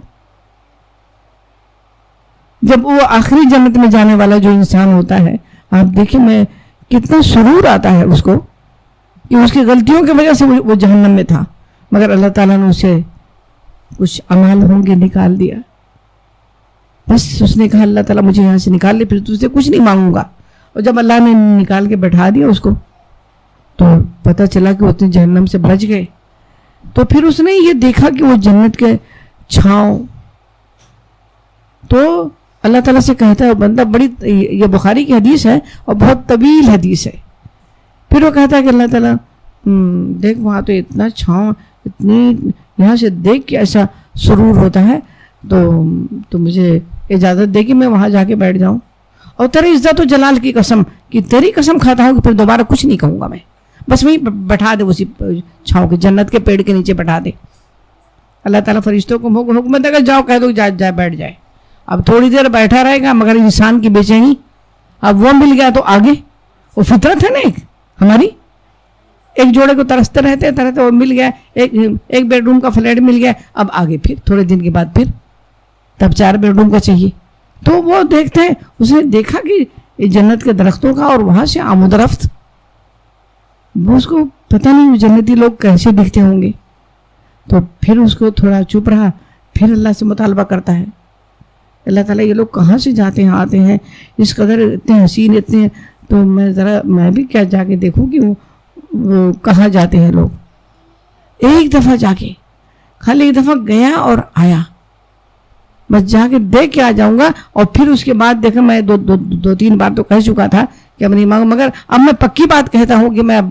Speaker 2: جب وہ آخری جنت میں جانے والا جو انسان ہوتا ہے، آپ دیکھیں میں کتنا سرور آتا ہے اس کو کہ اس کی غلطیوں کی وجہ سے وہ جہنم میں تھا، مگر اللہ تعالیٰ نے اسے کچھ اعمال ہوں گے نکال دیا. بس اس نے کہا اللہ تعالیٰ مجھے یہاں سے نکال لے، پھر تجھ سے کچھ نہیں مانگوں گا. اور جب اللہ نے نکال کے بیٹھا دیا اس کو، تو پتہ چلا کہ اتنے جہنم سے بچ گئے. تو پھر اس نے یہ دیکھا کہ وہ جنت کے چھاؤں، تو اللہ تعالیٰ سے کہتا ہے بندہ، بڑی یہ بخاری کی حدیث ہے اور بہت طویل حدیث ہے. پھر وہ کہتا ہے کہ اللہ تعالیٰ دیکھ وہاں تو اتنا چھاؤں، اتنی یہاں سے دیکھ کے ایسا سرور ہوتا ہے، تو مجھے اجازت دے کہ میں وہاں جا کے بیٹھ جاؤں. اور تیری عزت و جلال کی قسم، کہ تیری قسم کھاتا ہوں کہ پھر دوبارہ کچھ نہیں کہوں گا میں، بس وہیں بٹھا دے، اسی چھاؤں کے جنت کے پیڑ کے نیچے بٹھا دے. اللہ تعالیٰ فرشتوں کو حکم دے گا جاؤ، کہہ دو جائے بیٹھ جائے. اب تھوڑی دیر بیٹھا رہے گا، مگر انسان کی بے چینی، اب وہ مل گیا تو آگے، وہ فطرت ہے نا ایک ہماری، ایک جوڑے کو ترستے رہتے وہ مل گیا، ایک بیڈ روم کا فلیٹ مل گیا، اب آگے پھر تھوڑے دن کے بعد پھر تب 4 بیڈ روم کا چاہیے. تو وہ دیکھتے ہیں، اس نے دیکھا کہ جنت کے درختوں کا اور وہاں سے آمد رفت، وہ اس کو پتہ نہیں جنتی لوگ کیسے دکھتے ہوں گے. تو پھر اس کو تھوڑا چپ رہا، پھر اللہ سے مطالبہ کرتا ہے اللہ تعالیٰ یہ لوگ کہاں سے جاتے ہیں آتے ہیں، اس قدر اتنے حسین اتنے، تو میں بھی کیا جا کے دیکھوں کہ وہ کہاں جاتے ہیں لوگ. ایک دفعہ جا کے، خالی ایک دفعہ گیا اور آیا، بس جا کے دیکھ کے آ جاؤں گا. اور پھر اس کے بعد دیکھا، میں 2-3 بار تو کہہ چکا تھا کہ اب نہیں مانگوں، مگر اب میں پکی بات کہتا ہوں کہ میں اب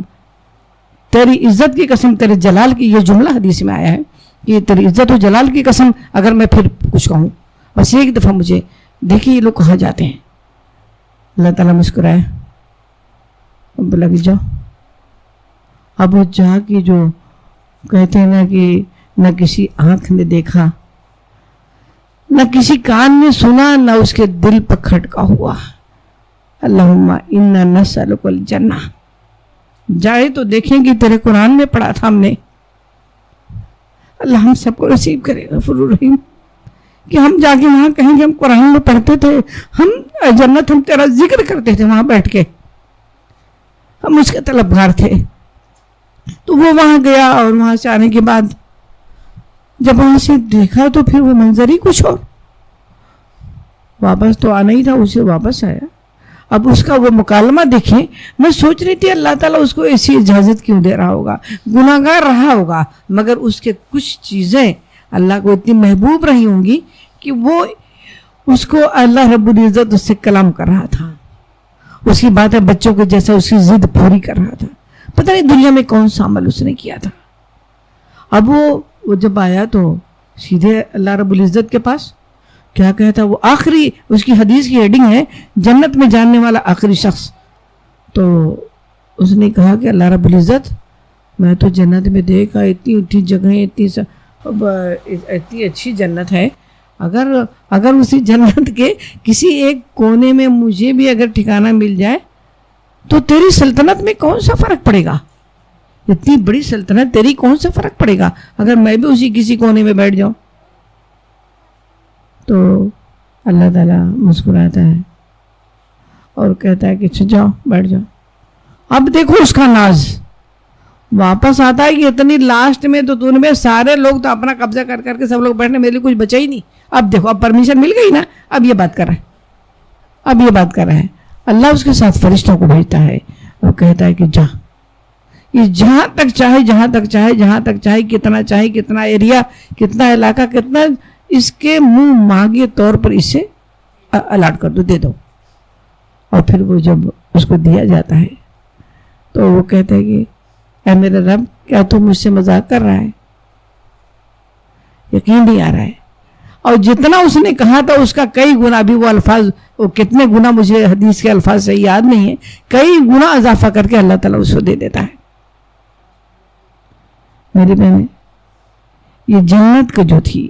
Speaker 2: تیری عزت کی قسم، تیرے جلال کی، یہ جملہ حدیث میں آیا ہے کہ تیری عزت و جلال کی قسم اگر میں پھر کچھ کہوں، بس ایک دفعہ مجھے دیکھیے یہ لوگ کہاں جاتے ہیں. اللہ تعالیٰ مسکرائے، اب لگ جاؤ. اب وہ جا کے جو کہتے ہیں نا کہ نہ کسی آنکھ نے دیکھا، نہ کسی کان نے سنا، نہ اس کے دل پر کھٹکا ہوا، اللہم انا نسألک الجنہ. جائے تو دیکھیں کہ تیرے قرآن میں پڑھا تھا ہم نے، اللہ ہم سب کو نصیب کرے غفور الرحیم، کہ ہم جا کے وہاں کہیں گے ہم قرآن میں پڑھتے تھے، ہم جنت، ہم تیرا ذکر کرتے تھے وہاں بیٹھ کے، ہم اس کے طلبگار تھے. تو وہ وہاں گیا، اور وہاں سے آنے کے بعد جب وہاں سے دیکھا تو پھر وہ منظر ہی کچھ اور، واپس تو آنا ہی تھا، اسے واپس آیا. اب اس کا وہ مکالمہ دیکھیں، میں سوچ رہی تھی اللہ تعالیٰ اس کو ایسی اجازت کیوں دے رہا ہوگا، گناہ گار رہا ہوگا، مگر اس کے کچھ چیزیں اللہ کو اتنی محبوب رہی ہوں گی کہ وہ اس کو اللہ رب العزت اس سے کلام کر رہا تھا، اس کی باتیں بچوں کے جیسا اس کی ضد پوری کر رہا تھا. پتہ نہیں دنیا میں کون سا عمل اس نے کیا تھا. اب وہ جب آیا تو سیدھے اللہ رب العزت کے پاس کیا کہتا, وہ آخری اس کی حدیث کی ہیڈنگ ہے جنت میں جاننے والا آخری شخص. تو اس نے کہا کہ اللہ رب العزت میں تو جنت میں دیکھا اتنی اٹھی جگہیں, اتنی اچھی جنت ہے, اگر اسی جنت کے کسی ایک کونے میں مجھے بھی اگر ٹھکانہ مل جائے تو تیری سلطنت میں کون سا فرق پڑے گا, اتنی بڑی سلطنت تیری کون سا فرق پڑے گا اگر میں بھی اسی کسی کونے میں بیٹھ جاؤں. تو اللہ تعالیٰ مسکراتا ہے اور کہتا ہے کہ جاؤ بیٹھ جاؤ. اب دیکھو اس کا ناز واپس آتا ہے کہ اتنی لاسٹ میں تو تم میں سارے لوگ تو اپنا قبضہ کر کر کے سب لوگ بیٹھنے, میرے لیے کچھ بچا ہی نہیں. اب دیکھو اب پرمیشن مل گئی نا, اب یہ بات کر رہا ہے, اللہ اس کے ساتھ فرشتوں کو بھیجتا ہے اور کہتا ہے کہ جا, یہ جہاں تک چاہے کتنا چاہے, کتنا ایریا, کتنا علاقہ, کتنا اس کے منہ مانگے طور پر اسے الاٹ کر دو, دے دو. اور پھر وہ جب اس کو دیا جاتا ہے تو وہ کہتا ہے کہ اے میرے رب کیا تو مجھ سے مذاق کر رہا ہے, یقین نہیں آ رہا ہے. اور جتنا اس نے کہا تھا اس کا کئی گنا, بھی وہ الفاظ وہ کتنے گنا مجھے حدیث کے الفاظ سے یاد نہیں ہے, کئی گنا اضافہ کر کے اللہ تعالیٰ اس کو دے دیتا ہے. میری بہنیں, یہ جنت کا جو تھی,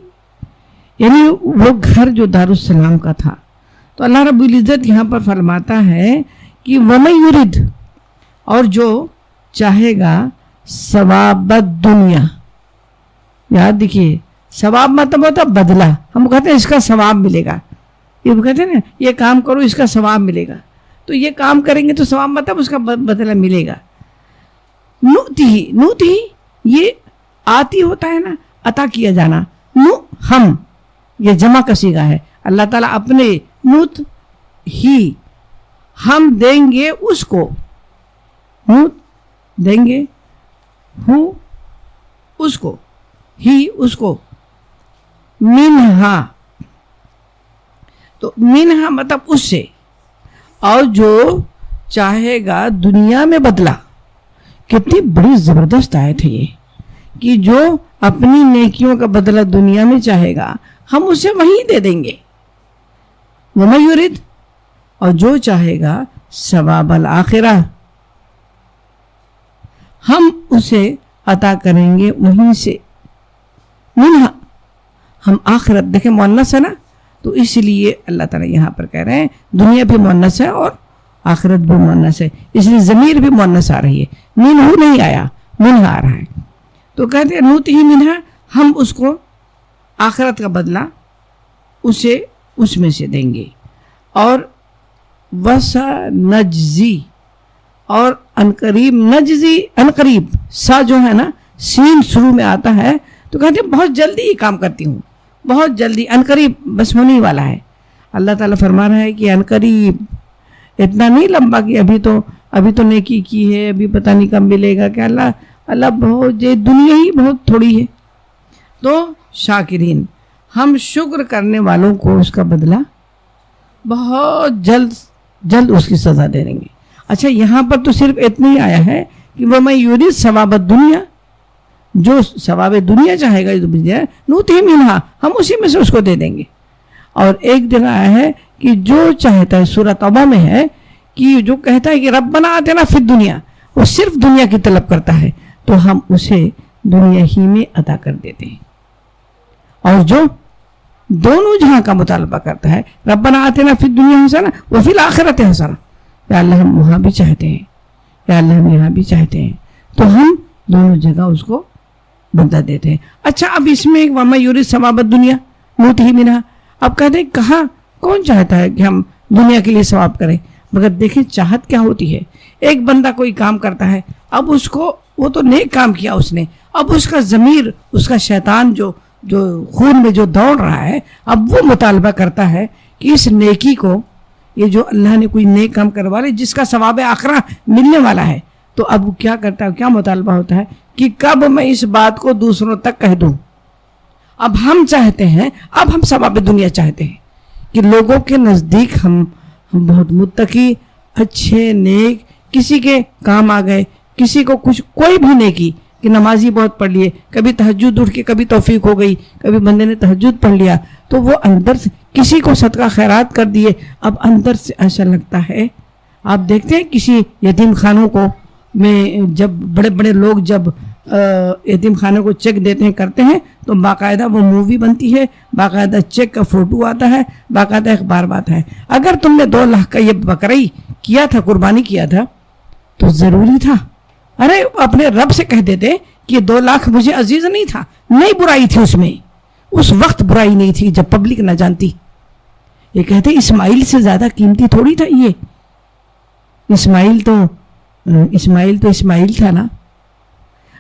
Speaker 2: یعنی وہ گھر جو دارالسلام کا تھا, تو اللہ رب العزت یہاں پر فرماتا ہے کہ وَمَن یُرِدْ, اور جو چاہے گا ثواب الدنیا. یاد دیکھیے, ثواب مطلب ہوتا بدلہ. ہم کہتے ہیں اس کا ثواب ملے گا, یہ کہتے ہیں نا یہ کام کرو اس کا ثواب ملے گا, تو یہ کام کریں گے تو ثواب مطلب اس کا بدلہ ملے گا. نوتی یہ آتی ہوتا ہے نا, عطا کیا جانا. ہم یہ جمع کا صیغہ ہے. اللہ تعالیٰ اپنے نوت ہی, ہم دیں گے اس کو, نوت دیں گے ہوں اس کو, ہی اس کو, منہا, تو منہا مطلب اس سے, اور جو چاہے گا دنیا میں بدلا. کتنی بڑی زبردست آیت ہے یہ, کہ جو اپنی نیکیوں کا بدلہ دنیا میں چاہے گا ہم اسے وہیں دے دیں گے. وَمَن یُرِدْ, اور جو چاہے گا ثواب الآخرہ, ہم اسے عطا کریں گے وہیں سے. منہا, ہم آخرت, دیکھیں مؤنث ہے نا, تو اس لیے اللہ تعالیٰ یہاں پر کہہ رہے ہیں دنیا بھی مؤنث ہے اور آخرت بھی مؤنث ہے, اس لیے ضمیر بھی مؤنث آ رہی ہے, منہ نہیں آیا, منہا آ رہا ہے. تو کہتے ہیں نوت ہی منہا, ہم اس کو آخرت کا بدلہ اسے اس میں سے دیں گے. اور وَسَنَجْزِي, اور انقریب, نجزی انقریب, سا جو ہے نا سین شروع میں آتا ہے, تو کہتے ہیں بہت جلدی یہ کام کرتی ہوں, بہت جلدی, انقریب بس ہونے والا ہے. اللہ تعالیٰ فرما رہا ہے کہ انقریب, اتنا نہیں لمبا کہ ابھی تو نیکی کی ہے, ابھی پتہ نہیں کب ملے گا, کہ اللہ بہت, یہ دنیا ہی بہت تھوڑی ہے. تو شاکرین, ہم شکر کرنے والوں کو اس کا بدلہ بہت جلد اس کی سزا دے دیں گے. اچھا, یہاں پر تو صرف اتنا ہی آیا ہے کہ وَمَن یُرِدْ ثواب الدنیا, جو ثواب دنیا چاہے گا نُؤْتِهِ مِنْہا, ہم اسی میں سے اس کو دے دیں گے. اور ایک جگہ آیا ہے کہ جو چاہتا ہے, سورہ توبہ میں ہے کہ جو کہتا ہے کہ ربنا آتنا فی الدنیا, وہ صرف دنیا کی طلب کرتا ہے, تو ہم اسے دنیا ہی میں عطا کر دیتے ہیں. اور جو دونوں جہاں کا مطالبہ کرتا ہے, ربنا آتنا فی الدنیا حسنہ وفی الآخرۃ حسنہ, یا اللہ ہم وہاں بھی چاہتے ہیں, یا اللہ ہم یہاں بھی چاہتے ہیں, تو ہم دونوں جگہ اس کو بدلہ دیتے ہیں. اچھا, اب اس میں ایک وَمَن یُرِدْ ثواب الدنیا نُؤْتِهِ مِنْہا, اب کہتے ہیں کہاں کون چاہتا ہے کہ ہم دنیا کے لیے ثواب کریں, مگر دیکھیں چاہت کیا ہوتی ہے. ایک بندہ کوئی کام کرتا ہے, اب اس کو, وہ تو نیک کام کیا اس نے, اب اس کا ضمیر, اس کا شیطان جو خون میں جو دوڑ رہا ہے, اب وہ مطالبہ کرتا ہے کہ اس نیکی کو, یہ جو اللہ نے کوئی نیک کام کروا لے جس کا ثواب آخرہ ملنے والا ہے, تو اب وہ کیا کرتا ہے, کیا مطالبہ ہوتا ہے کہ کب میں اس بات کو دوسروں تک کہہ دوں. اب ہم چاہتے ہیں, اب ہم ثواب دنیا چاہتے ہیں کہ لوگوں کے نزدیک ہم بہت متقی, اچھے, نیک, کسی کے کام آ گئے, کسی کو کچھ کوئی بھی نیکی کہ نمازی بہت پڑھ لیے, کبھی تہجد اٹھ کے کبھی توفیق ہو گئی, کبھی بندے نے تہجد پڑھ لیا, تو وہ اندر سے کسی کو صدقہ خیرات کر دیے, اب اندر سے ایسا لگتا ہے. آپ دیکھتے ہیں کسی یتیم خانوں کو میں جب بڑے بڑے لوگ جب یتیم خانوں کو چیک دیتے ہیں کرتے ہیں تو باقاعدہ وہ مووی بنتی ہے, باقاعدہ چیک کا فوٹو آتا ہے, باقاعدہ اخبار آتا ہے. اگر تم نے 2 لاکھ کا یہ بکرائی کیا تھا, قربانی کیا تھا, تو ضروری تھا, ارے اپنے رب سے کہہ دیتے کہ 2 لاکھ مجھے عزیز نہیں تھا, نہیں برائی تھی اس میں, اس وقت برائی نہیں تھی جب پبلک نہ جانتی. یہ کہتے اسماعیل سے زیادہ قیمتی تھوڑی تھا یہ, اسماعیل تو اسماعیل تھا نا.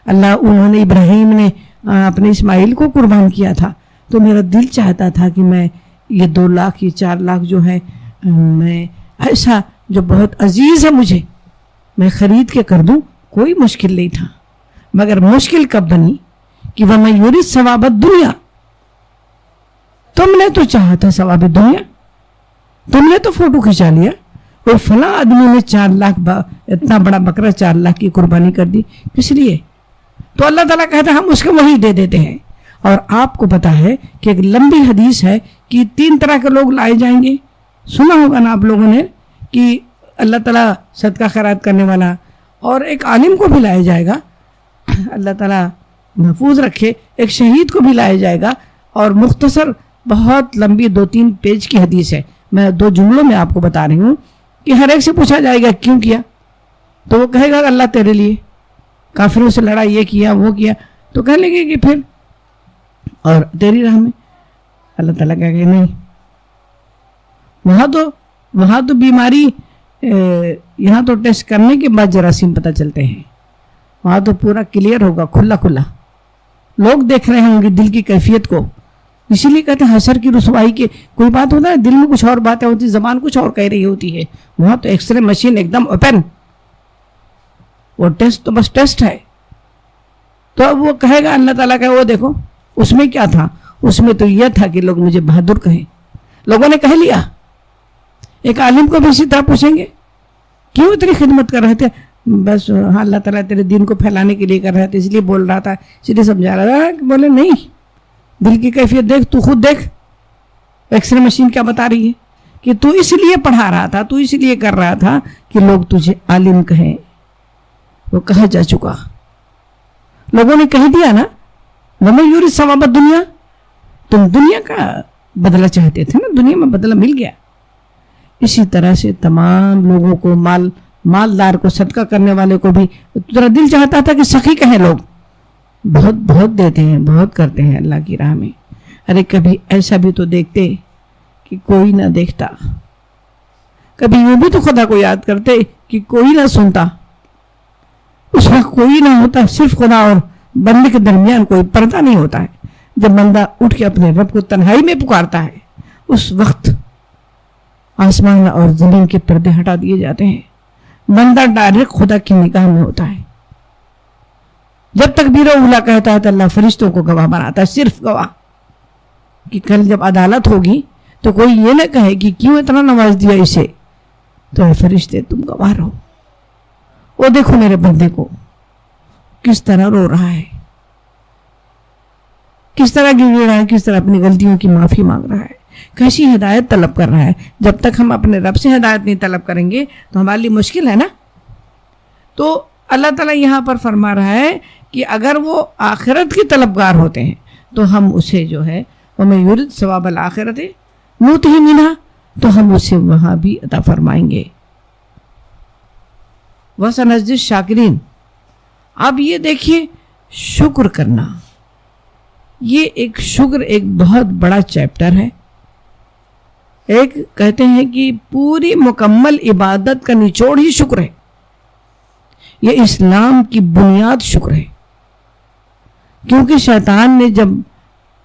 Speaker 2: انہوں نے ابراہیم نے اپنے اسماعیل کو قربان کیا تھا, تو میرا دل چاہتا تھا کہ میں یہ 2 لاکھ یہ 4 لاکھ جو ہے میں ایسا جو بہت عزیز ہے مجھے میں خرید کے کر دوں. کوئی مشکل نہیں تھا, مگر مشکل کب بنی کہ وَمَن يُرِدْ ثَوَابَ الدُّنْيَا, تم نے تو چاہا تھا ثواب دنیا, تم نے تو فوٹو کھنچا لیا اور فلاں آدمی نے 4 لاکھ اتنا بڑا بکرا 4 لاکھ کی قربانی کر دی, کس لیے؟ تو اللہ تعالیٰ کہتا ہے ہم اس کو وہی دے دیتے ہیں. اور آپ کو پتا ہے کہ ایک لمبی حدیث ہے کہ 3 طرح کے لوگ لائے جائیں گے, سنا ہوگا نا آپ لوگوں نے, کہ اللہ تعالیٰ صدقہ خیرات کرنے والا اور ایک عالم کو بھی لایا جائے گا, اللہ تعالیٰ محفوظ رکھے, ایک شہید کو بھی لایا جائے گا. اور مختصر بہت لمبی 2-3 پیج کی حدیث ہے, میں 2 جملوں میں آپ کو بتا رہی ہوں کہ ہر ایک سے پوچھا جائے گا کیوں کیا, تو وہ کہے گا اللہ تیرے لیے, کافروں سے لڑا, یہ کیا وہ کیا, تو کہہ لیں گے کہ پھر اور تیری راہ میں. اللہ تعالیٰ کہے گا نہیں, وہاں تو بیماری, یہاں تو ٹیسٹ کرنے کے بعد جراثیم پتہ چلتے ہیں, وہاں تو پورا کلیئر ہوگا, کھلا لوگ دیکھ رہے ہوں گے دل کی کیفیت کو. اسی لیے کہتے ہیں حشر کی رسوائی کے کوئی بات ہوتا ہے, دل میں کچھ اور باتیں ہوتی, زبان کچھ اور کہہ رہی ہوتی ہے. وہاں تو ایکس رے مشین ایک دم اوپن, وہ ٹیسٹ تو بس ٹیسٹ ہے. تو اب وہ کہے گا, اللہ تعالیٰ کہ وہ دیکھو اس میں کیا تھا, اس میں تو یہ تھا کہ لوگ مجھے بہادر کہیں. لوگوں نے کہہ لیا. ایک عالم کو بھی اسی طرح پوچھیں گے کیوں اتنی خدمت کر رہے تھے, بس ہاں اللہ تعالیٰ تیرے دین کو پھیلانے کے لیے کر رہا تھا, اس لیے بول رہا تھا, اس لیے سمجھا رہا تھا. بولے نہیں, دل کی کیفیت دیکھ, تو خود دیکھ ایکس رے مشین کیا بتا رہی ہے کہ تو اس لیے پڑھا رہا تھا, تو اس لیے کر رہا تھا کہ لوگ تجھے عالم کہیں. وہ کہا جا چکا, لوگوں نے کہہ دیا نا وَمَن يُرِدْ ثَوَابَ الدُّنْيَا, تم دنیا کا بدلہ چاہتے تھے نا, دنیا میں بدلہ مل گیا. اسی طرح سے تمام لوگوں کو, مالدار کو, صدقہ کرنے والے کو بھی تیرا دل چاہتا تھا کہ سخی کہیں لوگ, بہت دیتے ہیں, بہت کرتے ہیں اللہ کی راہ میں. ارے کبھی ایسا بھی تو دیکھتے کہ کوئی نہ دیکھتا, کبھی یہ بھی تو خدا کو یاد کرتے کہ کوئی نہ سنتا. اس وقت کوئی نہ ہوتا, صرف خدا اور بندے کے درمیان کوئی پردہ نہیں ہوتا ہے. جب بندہ اٹھ کے اپنے رب کو تنہائی میں پکارتا ہے, اس وقت آسمان اور زمین کے پردے ہٹا دیے جاتے ہیں, بندہ ڈائریکٹ خدا کی نگاہ میں ہوتا ہے. جب تکبیر اولا کہتا ہے تو اللہ فرشتوں کو گواہ بناتا ہے, صرف گواہ, کہ کل جب عدالت ہوگی تو کوئی یہ نہ کہے کہ کیوں اتنا نواز دیا اسے, تو اے فرشتے تم گواہ رہو. وہ دیکھو میرے بندے کو کس طرح رو رہا ہے, کس طرح گر رہا ہے, کس طرح اپنی غلطیوں کی معافی مانگ رہا ہے, کیسی ہدایت طلب کر رہا ہے. جب تک ہم اپنے رب سے ہدایت نہیں طلب کریں گے تو ہمارے لیے مشکل ہے نا. تو اللہ تعالیٰ یہاں پر فرما رہا ہے کہ اگر وہ آخرت کی طلبگار ہوتے ہیں تو ہم اسے جو ہے وَمَن يُرِدْ ثَوَابَ الْآخِرَةِ نُؤْتِهِ مِنْهَا, تو ہم اسے وہاں بھی عطا فرمائیں گے. وَسَنَجْزِي الشَّاكِرِينَ. اب یہ دیکھیے شکر کرنا, یہ ایک شکر ایک بہت بڑا چیپٹر ہے. ایک کہتے ہیں کہ پوری مکمل عبادت کا نچوڑ ہی شکر ہے. یہ اسلام کی بنیاد شکر ہے, کیونکہ شیطان نے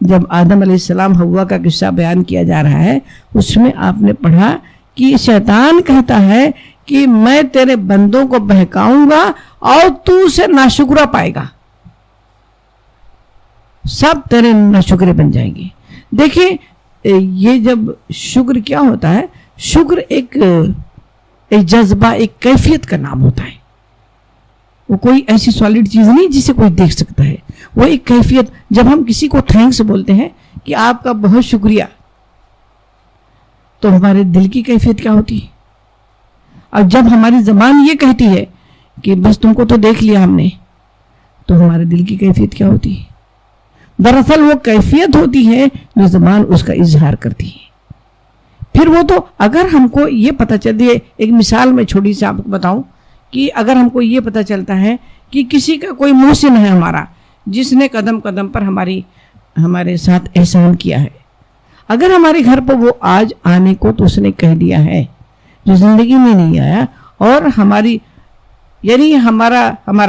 Speaker 2: جب آدم علیہ السلام حوا کا قصہ بیان کیا جا رہا ہے, اس میں آپ نے پڑھا کہ شیطان کہتا ہے کہ میں تیرے بندوں کو بہکاؤں گا اور تو اسے ناشکرا پائے گا, سب تیرے ناشکرے بن جائیں گے. دیکھیں یہ جب شکر کیا ہوتا ہے, شکر ایک جذبہ, ایک کیفیت کا نام ہوتا ہے. وہ کوئی ایسی سالڈ چیز نہیں جسے کوئی دیکھ سکتا ہے. وہ ایک کیفیت. جب ہم کسی کو تھینکس بولتے ہیں کہ آپ کا بہت شکریہ, تو ہمارے دل کی کیفیت کیا ہوتی ہے؟ اور جب ہماری زبان یہ کہتی ہے کہ بس تم کو تو دیکھ لیا ہم نے, تو ہمارے دل کی کیفیت کیا ہوتی ہے؟ دراصل وہ کیفیت ہوتی ہے جو زبان اس کا اظہار کرتی ہے. پھر وہ تو اگر ہم کو یہ پتہ چل جائے, ایک مثال میں چھوٹی سی آپ کو بتاؤں کہ اگر ہم کو یہ پتہ چلتا ہے کہ کسی کا کوئی محسن ہے ہمارا, جس نے قدم قدم پر ہمارے ساتھ احسان کیا ہے, اگر ہمارے گھر پر وہ آج آنے کو تو اس نے کہہ دیا ہے جو زندگی میں نہیں آیا, اور ہمارا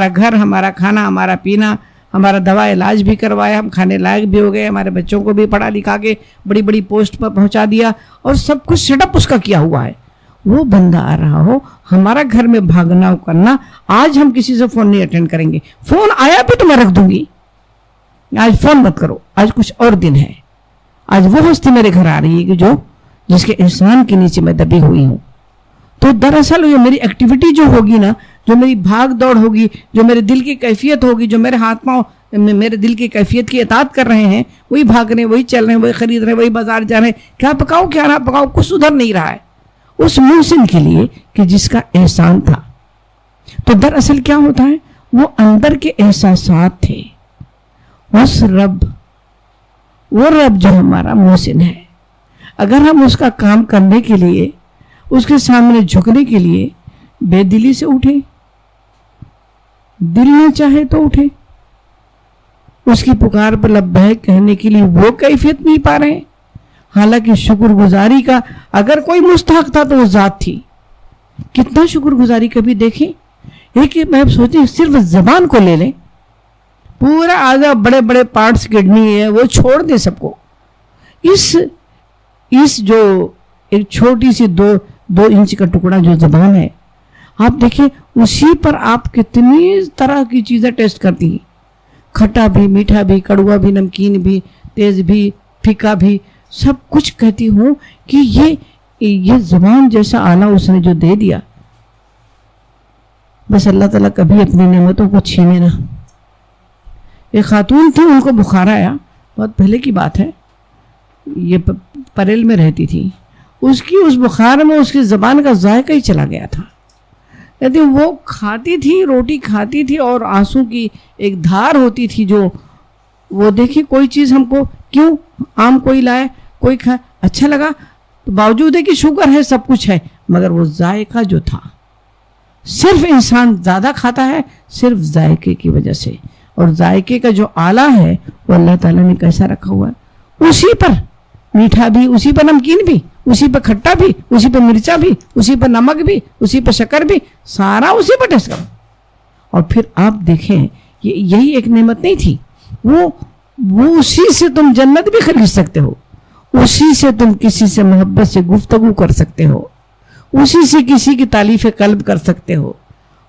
Speaker 2: گھر, ہمارا کھانا, ہمارا پینا, ہمارا دوا علاج بھی کروایا, ہم کھانے لائق بھی ہو گئے, ہمارے بچوں کو بھی پڑھا لکھا کے بڑی بڑی پوسٹ پر پہنچا دیا, اور سب کچھ سیٹ اپ اس کا کیا ہوا ہے. وہ بندہ آ رہا ہو, ہمارا گھر میں بھاگنا کرنا, آج ہم کسی سے فون نہیں اٹینڈ کریں گے, فون آیا بھی تو میں رکھ دوں گی, آج فون مت کرو, آج کچھ اور دن ہے, آج وہ ہستی میرے گھر آ رہی ہے کہ جس کے احسان کے نیچے میں دبی ہوئی ہوں. تو دراصل یہ میری ایکٹیویٹی جو ہوگی نا, جو میری بھاگ دوڑ ہوگی, جو میرے دل کی کیفیت ہوگی, جو میرے ہاتھ پاؤں میرے دل کی کیفیت کی اطاعت کر رہے ہیں, وہی بھاگ رہے ہیں, وہی چل رہے ہیں, وہی خرید رہے ہیں, وہی بازار جا رہے ہیں, کیا پکاؤ کیا نہ پکاؤ, کچھ سدھر نہیں رہا ہے اس محسن کے لیے کہ جس کا احسان تھا. تو دراصل کیا ہوتا ہے, وہ اندر کے احساسات تھے. وہ رب جو ہمارا محسن ہے, اگر ہم اس کا کام کرنے کے لیے, اس کے سامنے جھکنے کے لیے بے دلی سے اٹھے, دل نہ چاہے تو اٹھے, اس کی پکار پر لبیک کہنے کے لیے وہ کیفیت نہیں پا رہے, حالانکہ شکر گزاری کا اگر کوئی مستحق تھا تو وہ ذات تھی. کتنا شکر گزاری کبھی دیکھیں, ایک میں سوچیں صرف زبان کو لے لیں, پورا آدھا بڑے بڑے پارٹس کڈنی ہے وہ چھوڑ دیں سب کو, اس جو ایک چھوٹی سی دو انچ کا ٹکڑا جو زبان ہے, آپ دیکھیں اسی پر آپ کتنی طرح کی چیزیں ٹیسٹ کرتی ہیں, کھٹا بھی, میٹھا بھی, کڑوا بھی, نمکین بھی, تیز بھی, پھیکا بھی, سب کچھ کہتی ہوں کہ یہ زبان جیسا آلہ اس نے جو دے دیا, بس اللہ تعالیٰ کبھی اپنی نعمتوں کو چھینے نہ. ایک خاتون تھی, ان کو بخار آیا, بہت پہلے کی بات ہے, یہ پریل میں رہتی تھی, اس بخار میں اس کی زبان کا ذائقہ ہی چلا گیا تھا. کہتی وہ کھاتی تھی, روٹی کھاتی تھی, اور آنسو کی ایک دھار ہوتی تھی, جو وہ دیکھی کوئی چیز ہم کو, کیوں آم کوئی لائے, کوئی کھائے, اچھا لگا, تو باوجود ہے کہ شوگر ہے, سب کچھ ہے, مگر وہ ذائقہ جو تھا, صرف انسان زیادہ کھاتا ہے صرف ذائقے کی وجہ سے, اور ذائقے کا جو آلہ ہے وہ اللہ تعالیٰ نے کیسا رکھا ہوا ہے, اسی پر میٹھا بھی, اسی پر نمکین بھی, اسی پر کھٹا بھی, اسی پر مرچا بھی, اسی پر نمک بھی, اسی پر شکر بھی, سارا اسی پر ٹیسٹ کرو. اور پھر آپ دیکھیں یہی ایک نعمت نہیں تھی, وہ اسی سے تم جنت بھی خرید سکتے ہو, اسی سے تم کسی سے محبت سے گفتگو کر سکتے ہو, اسی سے کسی کی تعلیف قلب کر سکتے ہو,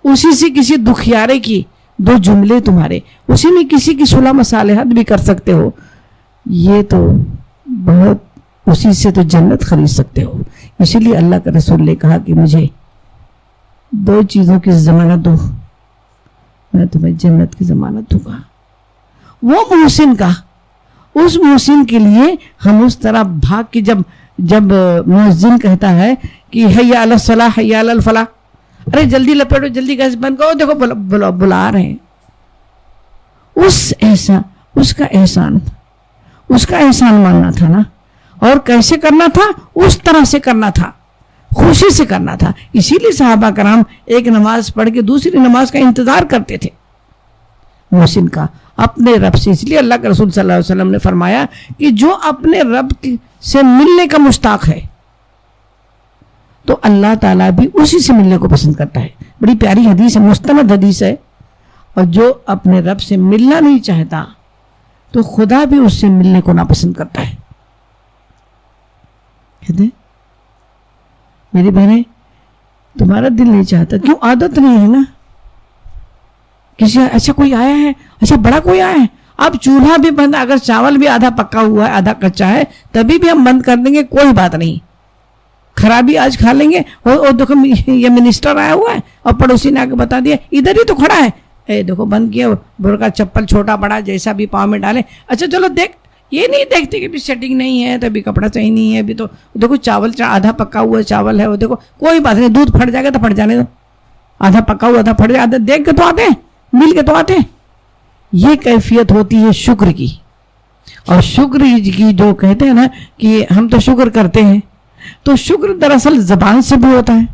Speaker 2: اسی سے کسی دکھیارے کی دو جملے تمہارے, اسی میں کسی کی صلح مصالحت بھی کر سکتے ہو. یہ تو بہت, اسی سے تو جنت خرید سکتے ہو. اسی لیے اللہ کے رسول نے کہا کہ مجھے 2 چیزوں کی ضمانت دو, میں تمہیں جنت کی ضمانت دوں گا. وہ محسن کا, اس محسن کے لیے ہم اس طرح بھاگ کے, جب مؤذن کہتا ہے کہ حیا علی الصلاح حیا علی الفلاح, ارے جلدی لپیٹو, جلدی گیس بند کرو, دیکھو بلا رہے ہیں. اس کا احسان ماننا تھا نا, اور کیسے کرنا تھا, اس طرح سے کرنا تھا, خوشی سے کرنا تھا. اسی لیے صحابہ کرام ایک نماز پڑھ کے دوسری نماز کا انتظار کرتے تھے محسن کا, اپنے رب سے. اس لیے اللہ کے رسول صلی اللہ علیہ وسلم نے فرمایا کہ جو اپنے رب سے ملنے کا مشتاق ہے تو اللہ تعالیٰ بھی اسی سے ملنے کو پسند کرتا ہے. بڑی پیاری حدیث ہے, مستند حدیث ہے. اور جو اپنے رب سے ملنا نہیں چاہتا تو خدا بھی اس سے ملنے کو ناپسند کرتا ہے. کہتے ہیں میری بہنیں, تمہارا دل نہیں چاہتا, کیوں, عادت نہیں ہے نا. کسی اچھا کوئی آیا ہے, اچھا بڑا کوئی آیا ہے, اب چولہا بھی بند, اگر چاول بھی آدھا پکا ہوا ہے آدھا کچا ہے تبھی بھی ہم بند کر دیں گے, کوئی بات نہیں, خرابی آج کھا لیں گے. اور دیکھو یہ منسٹر آیا ہوا ہے اور پڑوسی نے آ کے بتا دیا ادھر ہی تو کھڑا ہے, اے دیکھو بند کیا برقع چپل چھوٹا بڑا جیسا بھی پاؤں میں ڈالے. اچھا چلو دیکھ, یہ نہیں دیکھتے کہ ابھی سیٹنگ نہیں ہے تو ابھی کپڑا صحیح نہیں ہے, ابھی تو دیکھو چاول آدھا پکا ہوا چاول ہے, وہ دیکھو کوئی بات نہیں, دودھ پھٹ جائے گا تو پھٹ جانے دو, آدھا پکا ہوا آدھا پھٹ جائے, آدھا دیکھ کے تو آتے ہیں, مل کے تو آتے ہیں. یہ کیفیت ہوتی ہے شکر کی. اور شکر کی جو کہتے ہیں نا کہ ہم تو شکر کرتے ہیں, تو شکر دراصل زبان سے بھی ہوتا ہے.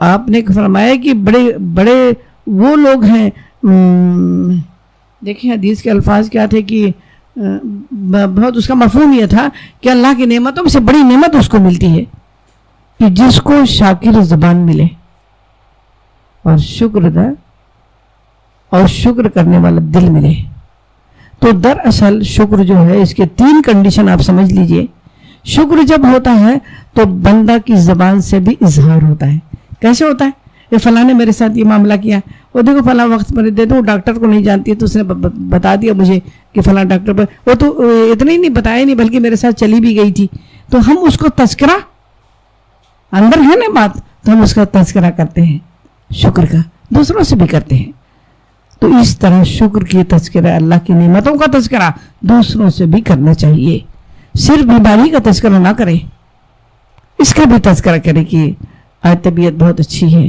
Speaker 2: آپ نے فرمایا کہ بڑے بڑے وہ لوگ ہیں, دیکھیں حدیث کے الفاظ کیا تھے کہ بہت اس کا مفہوم یہ تھا کہ اللہ کی نعمتوں میں سے بڑی نعمت اس کو ملتی ہے کہ جس کو شاکر زبان ملے اور شکر کرنے والا دل ملے. تو دراصل شکر جو ہے اس کے 3 کنڈیشن آپ سمجھ لیجئے. شکر جب ہوتا ہے تو بندہ کی زبان سے بھی اظہار ہوتا ہے. کیسے ہوتا ہے؟ یہ فلاں نے میرے ساتھ یہ معاملہ کیا, وہ دیکھو فلاں وقت پر دے دو, ڈاکٹر کو نہیں جانتی ہے تو اس نے بتا دیا مجھے کہ فلاں ڈاکٹر پر, وہ تو اتنا ہی نہیں بتایا نہیں بلکہ میرے ساتھ چلی بھی گئی تھی. تو ہم اس کو تذکرہ, اندر ہے نا بات, تو ہم اس کا تذکرہ کرتے ہیں شکر کا, دوسروں سے بھی کرتے ہیں. تو اس طرح شکر کی تذکرہ, اللہ کی نعمتوں کا تذکرہ دوسروں سے بھی کرنا چاہیے. صرف بیماری کا تذکرہ نہ کرے, اس کا بھی تذکرہ کرے کہ آج طبیعت بہت اچھی ہے,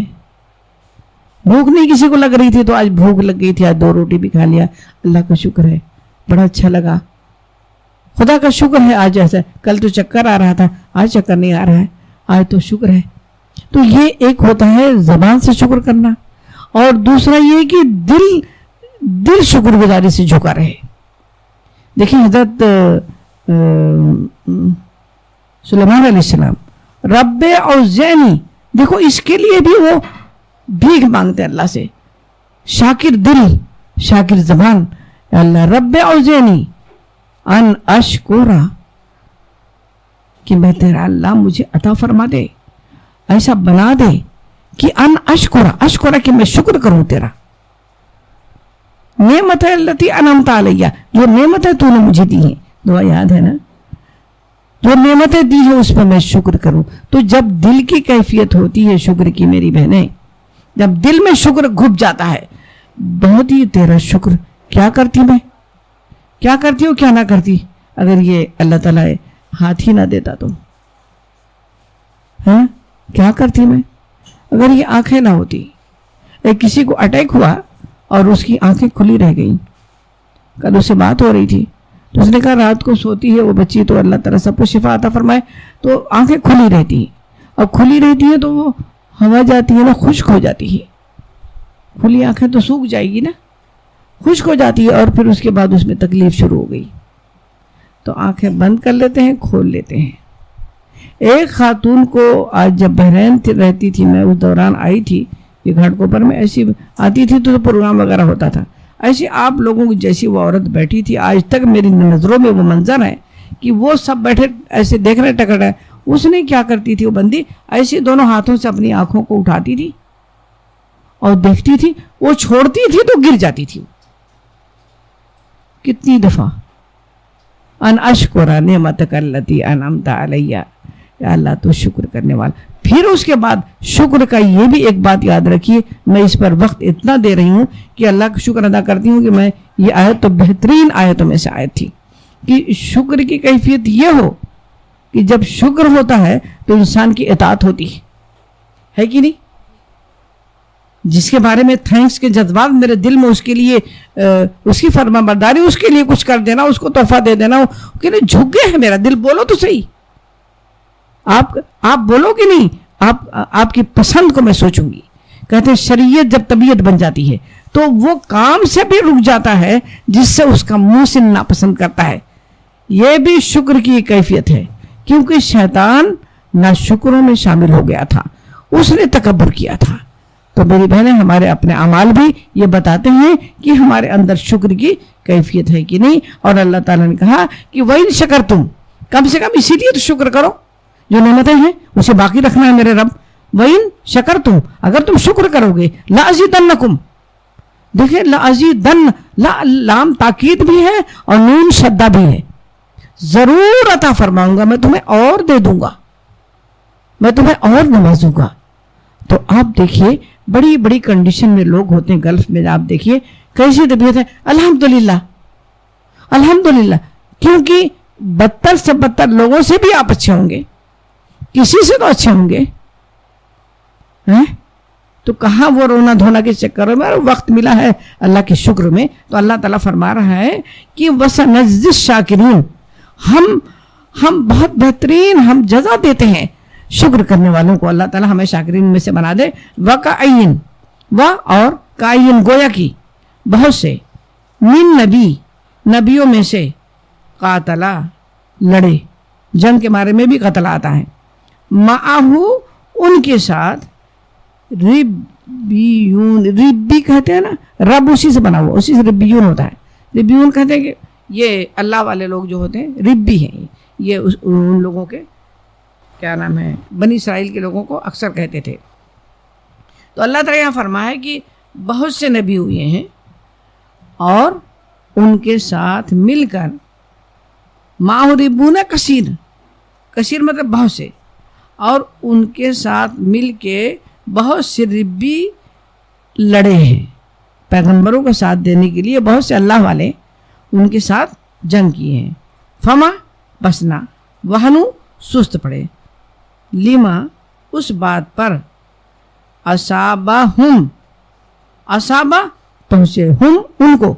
Speaker 2: بھوک نہیں کسی کو لگ رہی تھی تو آج بھوک لگ گئی تھی, آج 2 روٹی بھی کھا لیا, اللہ کا شکر ہے, بڑا اچھا لگا, خدا کا شکر ہے. آج ایسا, کل تو چکر آ رہا تھا, آج چکر نہیں آ رہا ہے, آج تو شکر ہے. تو یہ ایک ہوتا ہے زبان سے شکر کرنا, اور دوسرا یہ کہ دل شکر گزاری سے جھکا رہے. دیکھیں حضرت سلیمان علیہ السلام, رب اوزعنی, دیکھو اس کے لیے بھی وہ بھیک مانگتے اللہ سے. شاکر دل, شاکر زبان, اللہ رب اوزعنی ان اشکرا, کہ میں تیرا اللہ مجھے عطا فرما دے, ایسا بنا دے کہ ان اشکرا کہ میں شکر کروں تیرا. نعمت ہے التی انعمت علیہ, جو نعمت ہے تو نے مجھے دی ہیں, دعا یاد ہے نا, جو نعمتیں دی ہیں اس پہ میں شکر کروں. تو جب دل کی کیفیت ہوتی ہے شکر کی میری بہنیں, جب دل میں شکر گھپ جاتا ہے, بہت ہی تیرا شکر, کیا کرتی میں, کیا کرتی ہوں کیا نہ کرتی, اگر یہ اللہ تعالیٰ ہاتھ ہی نہ دیتا تو ہاں کیا کرتی میں, اگر یہ آنکھیں نہ ہوتی. ایک کسی کو اٹیک ہوا اور اس کی آنکھیں کھلی رہ گئیں, کل اس سے بات ہو رہی تھی, تو اس نے کہا رات کو سوتی ہے وہ بچی تو اللہ تعالیٰ سب کو شفا عطا فرمائے, تو آنکھیں کھلی رہتی ہیں, اور کھلی رہتی ہیں تو وہ ہوا جاتی ہے نا, خشک ہو جاتی ہے, کھلی آنکھیں تو سوکھ جائے گی نا, خشک ہو جاتی ہے, اور پھر اس کے بعد اس میں تکلیف شروع ہو گئی. تو آنکھیں بند کر لیتے ہیں, کھول لیتے ہیں. ایک خاتون کو آج جب بحرین رہتی تھی, میں اس دوران آئی تھی, یہ گھاٹکوپر میں ایسی آتی تھی تو پروگرام وغیرہ ہوتا تھا, ایسی آپ لوگوں کی جیسی وہ عورت بیٹھی تھی. آج تک میری نظروں میں وہ منظر ہے کہ وہ سب بیٹھے ایسے دیکھ رہے ٹکر رہے. اس نے کیا کرتی تھی, وہ بندی ایسے دونوں ہاتھوں سے اپنی آنکھوں کو اٹھاتی تھی اور دیکھتی تھی, وہ چھوڑتی تھی تو گر جاتی تھی. کتنی دفعہ ان اشکر نعمتک التی انعمت علیہ, یا اللہ تو شکر کرنے والا. پھر اس کے بعد شکر کا یہ بھی ایک بات یاد رکھیے, میں اس پر وقت اتنا دے رہی ہوں کہ اللہ کا شکر ادا کرتی ہوں کہ میں یہ آیت تو بہترین آیتوں میں سے آیت تھی کہ شکر کی کیفیت یہ ہو کہ جب شکر ہوتا ہے تو انسان کی اطاعت ہوتی ہے کہ نہیں. جس کے بارے میں تھینکس کے جذبات میرے دل میں, اس کے لیے اس کی فرما برداری, اس کے لیے کچھ کر دینا, اس کو تحفہ دے دینا, اس کے لیے جھک گیا ہے میرا دل. بولو تو صحیح, آپ بولو کہ نہیں, آپ کی پسند کو میں سوچوں گی. کہتے ہیں شریعت جب طبیعت بن جاتی ہے تو وہ کام سے بھی رک جاتا ہے جس سے اس کا محسن ناپسند کرتا ہے. یہ بھی شکر کی کیفیت ہے, کیونکہ شیطان ناشکروں میں شامل ہو گیا تھا, اس نے تکبر کیا تھا. تو میری بہنیں, ہمارے اپنے اعمال بھی یہ بتاتے ہیں کہ ہمارے اندر شکر کی کیفیت ہے کہ نہیں. اور اللہ تعالیٰ نے کہا کہ وَإِن شَكَرْتُمْ, کم سے کم اسی لیے تو شکر کرو, جو نعمتیں ہیں اسے باقی رکھنا ہے میرے رب. وَإِن شَكَرْتُمْ, اگر تم شکر کرو گے, لَأَزِيدَنَّكُمْ. دیکھیں لَأَزِيدَنَّ, لام تاکید بھی ہے اور نون شدہ بھی ہے. ضرور عطا فرماؤں گا، میں تمہیں اور دے دوں گا، میں تمہیں اور نوازوں گا۔ تو آپ دیکھیے بڑی بڑی کنڈیشن میں لوگ ہوتے ہیں گلف میں، آپ دیکھیے کیسی طبیعت ہے، الحمدللہ الحمدللہ، کیونکہ بدتر سے بدتر لوگوں سے بھی آپ اچھے ہوں گے، کسی سے تو اچھے ہوں گے، تو کہاں وہ رونا دھونا کے چکر میں وقت ملا ہے اللہ کے شکر میں۔ تو اللہ تعالیٰ فرما رہا ہے کہ وَسَنَجْزِي الشَّاكِرِينَ، ہم بہت بہترین ہم جزا دیتے ہیں شکر کرنے والوں کو۔ اللہ تعالیٰ ہمیں شاکرین میں سے بنا دے۔ وَكَأَيِّن، اور کائن گویا کی بہت سے، من نبی، نبیوں میں سے، قاتلا لڑے، جنگ کے بارے میں بھی قتل آتا ہے، معہو ان کے ساتھ، ربیون، ربی کہتے ہیں نا، رب اسی سے بنا ہوا، اسی سے ربیون ہوتا ہے۔ ربیون کہتے ہیں کہ یہ اللہ والے لوگ جو ہوتے ہیں ربی ہیں، یہ ان لوگوں کے کیا نام ہے، بنی اسرائیل کے لوگوں کو اکثر کہتے تھے۔ تو اللہ تعالیٰ یہاں فرمایا کہ بہت سے نبی ہوئے ہیں اور ان کے ساتھ مل کر، معربون کثیر، کثیر مطلب بہت سے، اور ان کے ساتھ مل کے بہت سے ربی لڑے ہیں، پیغمبروں کا ساتھ دینے کے لیے بہت سے اللہ والے ان کے ساتھ جنگ کیے ہیں۔ فما بسنا، وہنو سست پڑے، لیما اس بات پر، اصابہم، اصابہ پہنچے، ہم ان کو،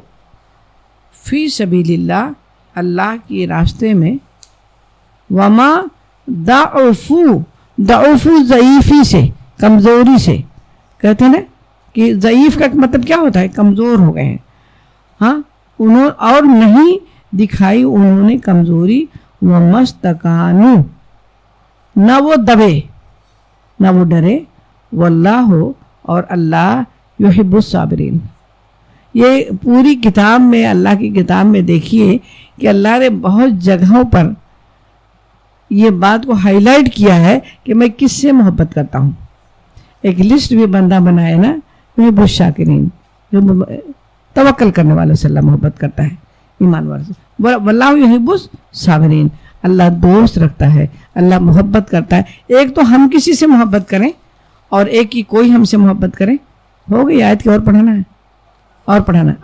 Speaker 2: فی سبیل اللہ اللہ کے راستے میں، وما ضعفو، ضعفو ضعیفی سے، کمزوری سے، کہتے ہیں نا کہ ضعیف کا مطلب کیا ہوتا ہے، کمزور ہو گئے ہیں، ہاں، انہوں اور نہیں دکھائی انہوں نے کمزوری، ومستکانو، نہ وہ دبے نہ وہ ڈرے، واللہ، اور اللہ، یحب الصابرین۔ یہ پوری کتاب میں، اللہ کی کتاب میں دیکھیے کہ اللہ نے بہت جگہوں پر یہ بات کو ہائی لائٹ کیا ہے کہ میں کس سے محبت کرتا ہوں۔ ایک لسٹ بھی بندہ بنائے نا، یحب الشاکرین، جو توکل کرنے والوں سے اللہ محبت کرتا ہے، ایمان والوں سے، واللہ یحب الصابرین، اللہ دوست رکھتا ہے، اللہ محبت کرتا ہے۔ ایک تو ہم کسی سے محبت کریں اور ایک کی کوئی ہم سے محبت کرے، ہو گئی آیت کی، اور پڑھانا ہے، اور پڑھانا ہے،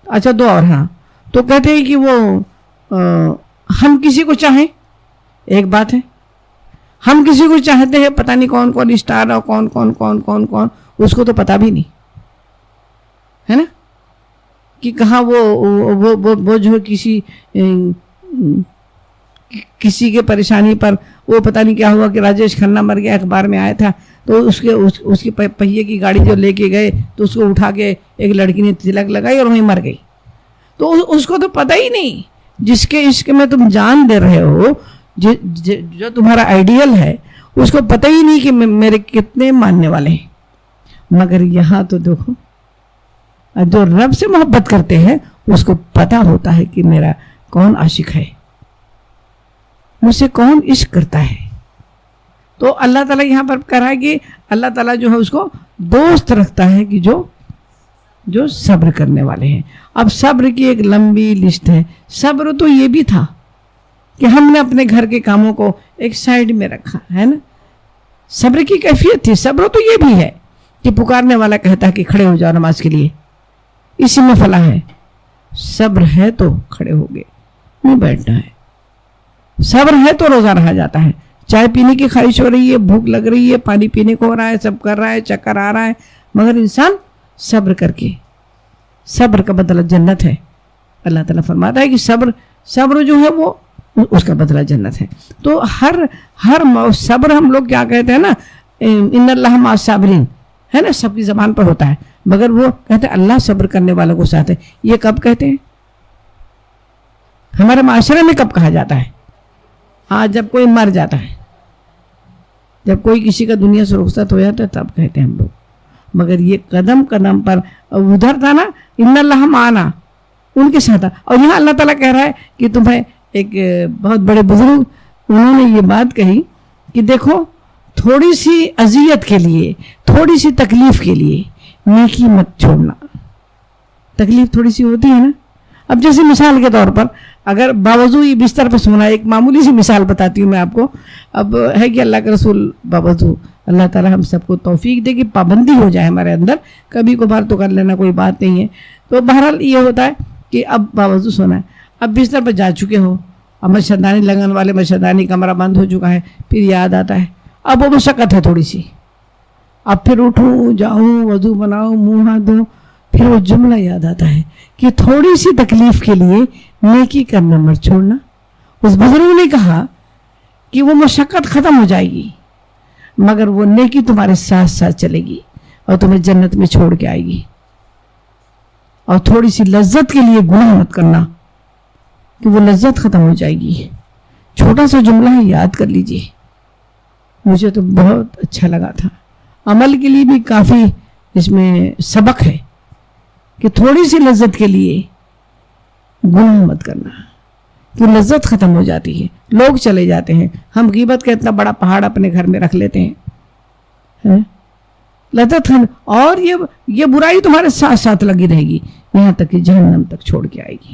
Speaker 2: اچھا دو اور، ہاں، تو کہتے ہیں کہ وہ ہم کسی کو چاہیں، ایک بات ہے، ہم کسی کو چاہتے ہیں، پتہ نہیں کون کون اسٹار اور کون کون کون کون کون، اس کو تو پتہ بھی نہیں ہے نا کہ کہاں وہ جو کسی کے پریشانی پر، وہ پتہ نہیں کیا ہوا کہ راجیش کھنہ مر گیا، اخبار میں آیا تھا، تو اس کی پہیے کی گاڑی جو لے کے گئے تو اس کو اٹھا کے ایک لڑکی نے تلک لگائی اور وہیں مر گئی۔ تو اس کو تو پتہ ہی نہیں، جس کے عشق میں تم جان دے رہے ہو، جو تمہارا آئیڈیل ہے، اس کو پتہ ہی نہیں کہ میرے کتنے ماننے والے ہیں۔ مگر یہاں تو دیکھو، جو رب سے محبت کرتے ہیں اس کو پتہ ہوتا ہے کہ میرا کون عاشق ہے، مجھ سے کون عشق کرتا ہے۔ تو اللہ تعالیٰ یہاں پر کہہ رہا ہے کہ اللہ تعالیٰ جو ہے اس کو دوست رکھتا ہے کہ جو صبر کرنے والے ہیں۔ اب صبر کی ایک لمبی لسٹ ہے۔ صبر تو یہ بھی تھا کہ ہم نے اپنے گھر کے کاموں کو ایک سائڈ میں رکھا ہے نا، صبر کی کیفیت تھی۔ صبر تو یہ بھی ہے کہ پکارنے والا کہتا ہے کہ کھڑے ہو جاؤ نماز کے لیے، اسی میں فلاح ہے۔ صبر ہے تو کھڑے ہو گئے، نہیں بیٹھنا ہے۔ صبر ہے تو روزہ رہا جاتا ہے۔ چائے پینے کی خواہش ہو رہی ہے، بھوک لگ رہی ہے، پانی پینے کو ہو رہا ہے، سب کر رہا ہے، چکر آ رہا ہے، مگر انسان صبر کر کے، صبر کا بدلہ جنت ہے۔ اللہ تعالیٰ فرماتا ہے کہ صبر جو ہے وہ اس کا بدلہ جنت ہے۔ تو ہر صبر ہم لوگ کیا کہتے ہیں نا، ان اللہ مع الصابرین ہے نا، سب کی زبان پر ہوتا ہے، مگر وہ کہتے ہیں اللہ صبر کرنے والوں کو ساتھ ہے۔ یہ کب کہتے ہیں؟ ہمارے معاشرے میں کب کہا جاتا ہے؟ ہاں، جب کوئی مر جاتا ہے، جب کوئی کسی کا دنیا سے رخصت ہو جاتا ہے تب کہتے ہیں ہم لوگ۔ مگر یہ قدم قدم پر ادھر تھا نا، ان اللہ معنا، ان کے ساتھ۔ اور یہاں اللہ تعالیٰ کہہ رہا ہے کہ تمہیں ایک بہت بڑے بزرگ انہوں نے یہ بات کہی کہ دیکھو، تھوڑی سی اذیت کے لیے، تھوڑی سی تکلیف کے لیے نیکی مت چھوڑنا۔ تکلیف تھوڑی سی ہوتی ہے نا، اب جیسے مثال کے طور پر اگر باوضو یہ بستر پہ سونا ہے، ایک معمولی سی مثال بتاتی ہوں میں آپ کو. اب ہے کہ اللہ کے رسول باوضو، اللہ تعالیٰ ہم سب کو توفیق دے کہ پابندی ہو جائے ہمارے اندر، کبھی کبھار تو کر لینا کوئی بات نہیں ہے. تو بہرحال یہ ہوتا ہے کہ اب باوضو سونا ہے، اب بستر پہ جا چکے ہو، اب مچھردانی لگن والے مچھردانی کمرہ بند ہو چکا ہے، پھر یاد آتا ہے، اب وہ مشقت ہے تھوڑی سی، اب پھر اٹھوں جاؤں وضو بناؤں منہ ہاتھ دھوں، پھر وہ جملہ یاد آتا ہے کہ تھوڑی سی تکلیف کے لیے نیکی کرنا مت چھوڑنا. اس بزرگ نے کہا کہ وہ مشقت ختم ہو جائے گی مگر وہ نیکی تمہارے ساتھ ساتھ چلے گی اور تمہیں جنت میں چھوڑ کے آئے گی. اور تھوڑی سی لذت کے لیے گناہ مت کرنا کہ وہ لذت ختم ہو جائے گی. چھوٹا سا جملہ ہے، یاد کر لیجئے. مجھے تو بہت اچھا لگا تھا. عمل کے لیے بھی کافی اس میں سبق ہے کہ تھوڑی سی لذت کے لیے گناہ مت کرنا کہ لذت ختم ہو جاتی ہے. لوگ چلے جاتے ہیں، ہم غیبت کا اتنا بڑا پہاڑ اپنے گھر میں رکھ لیتے ہیں، لذت، اور یہ برائی تمہارے ساتھ ساتھ لگی رہے گی یہاں تک کہ جہنم تک چھوڑ کے آئے گی.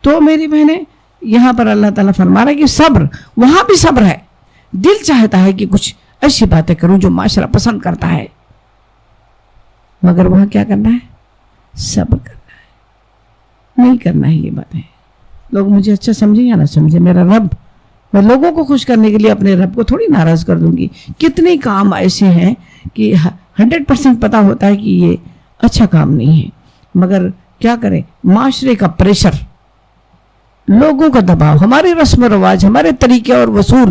Speaker 2: تو میری بہنیں، یہاں پر اللہ تعالیٰ فرما رہا ہے کہ صبر، وہاں بھی صبر ہے. دل چاہتا ہے کہ کچھ ایسی باتیں کروں جو معاشرہ پسند کرتا ہے، مگر وہاں کیا کرنا ہے؟ صبر کرنا ہے، نہیں کرنا ہے یہ باتیں. لوگ مجھے اچھا سمجھیں یا نہ سمجھیں، میرا رب، میں لوگوں کو خوش کرنے کے لیے اپنے رب کو تھوڑی ناراض کر دوں گی. کتنے کام ایسے ہیں کہ 100% پتہ ہوتا ہے کہ یہ اچھا کام نہیں ہے، مگر کیا کریں، معاشرے کا پریشر، لوگوں کا دباؤ، ہمارے رسم و رواج، ہمارے طریقے اور وصول،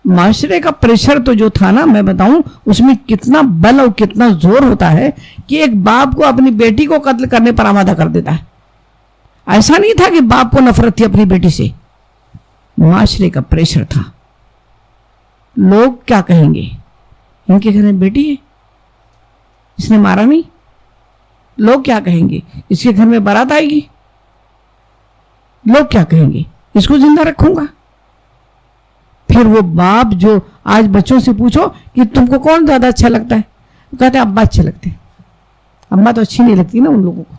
Speaker 2: معاشرے کا پریشر تو جو تھا نا، میں بتاؤں اس میں کتنا بل اور کتنا زور ہوتا ہے کہ ایک باپ کو اپنی بیٹی کو قتل کرنے پر آمادہ کر دیتا ہے. ایسا نہیں تھا کہ باپ کو نفرت تھی اپنی بیٹی سے، معاشرے کا پریشر تھا. لوگ کیا کہیں گے، ان کے گھر میں بیٹی ہے، اس نے مارا نہیں. لوگ کیا کہیں گے، اس کے گھر میں بارات آئے گی. لوگ کیا کہیں گے، اس کو زندہ رکھوں گا. پھر وہ باپ جو آج بچوں سے پوچھو کہ تم کو کون زیادہ اچھا لگتا ہے، وہ کہتے ہیں ابا اچھے لگتے ہیں. اماں تو اچھی نہیں لگتی نا ان لوگوں کو،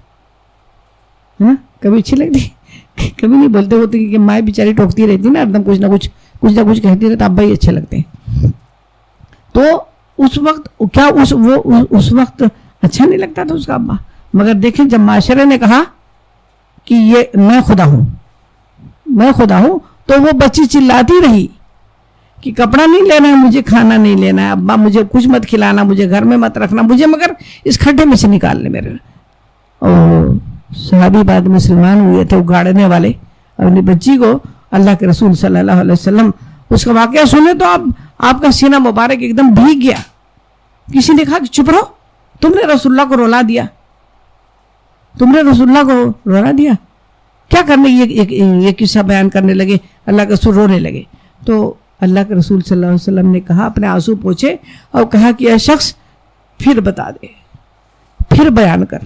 Speaker 2: ہے نا، کبھی اچھی لگتی، کبھی نہیں بولتے ہوتے کہ ماں بیچاری ٹوکتی رہتی نا، ایک دم کچھ نہ کچھ کہتی رہتا، ابا ہی اچھے لگتے ہیں. تو اس وقت کیا اس وقت اچھا نہیں لگتا تھا اس کا ابا. مگر دیکھیں جب معاشرے نے کہا کہ یہ میں خدا ہوں تو وہ بچی چلاتی رہی کہ کپڑا نہیں لینا ہے مجھے، کھانا نہیں لینا ہے، ابا مجھے کچھ مت کھلانا، مجھے گھر میں مت رکھنا، مجھے مگر اس کھڈے میں سے نکال لے میرے. اور صحابی بعد مسلمان ہوئے تھے اگاڑنے والے، اپنی بچی کو اللہ کے رسول صلی اللہ علیہ وسلم اس کا واقعہ سنے تو آپ کا سینہ مبارک ایک دم بھیگ گیا. کسی نے کہا کہ چپ رہو، تم نے رسول اللہ کو رولا دیا، کیا کرنے. یہ قصہ بیان کرنے لگے، اللہ کے رسول رونے لگے. تو اللہ کے رسول صلی اللہ علیہ وسلم نے کہا، اپنے آنسو پوچھے اور کہا کہ اے شخص پھر بتا دے، پھر بیان کر.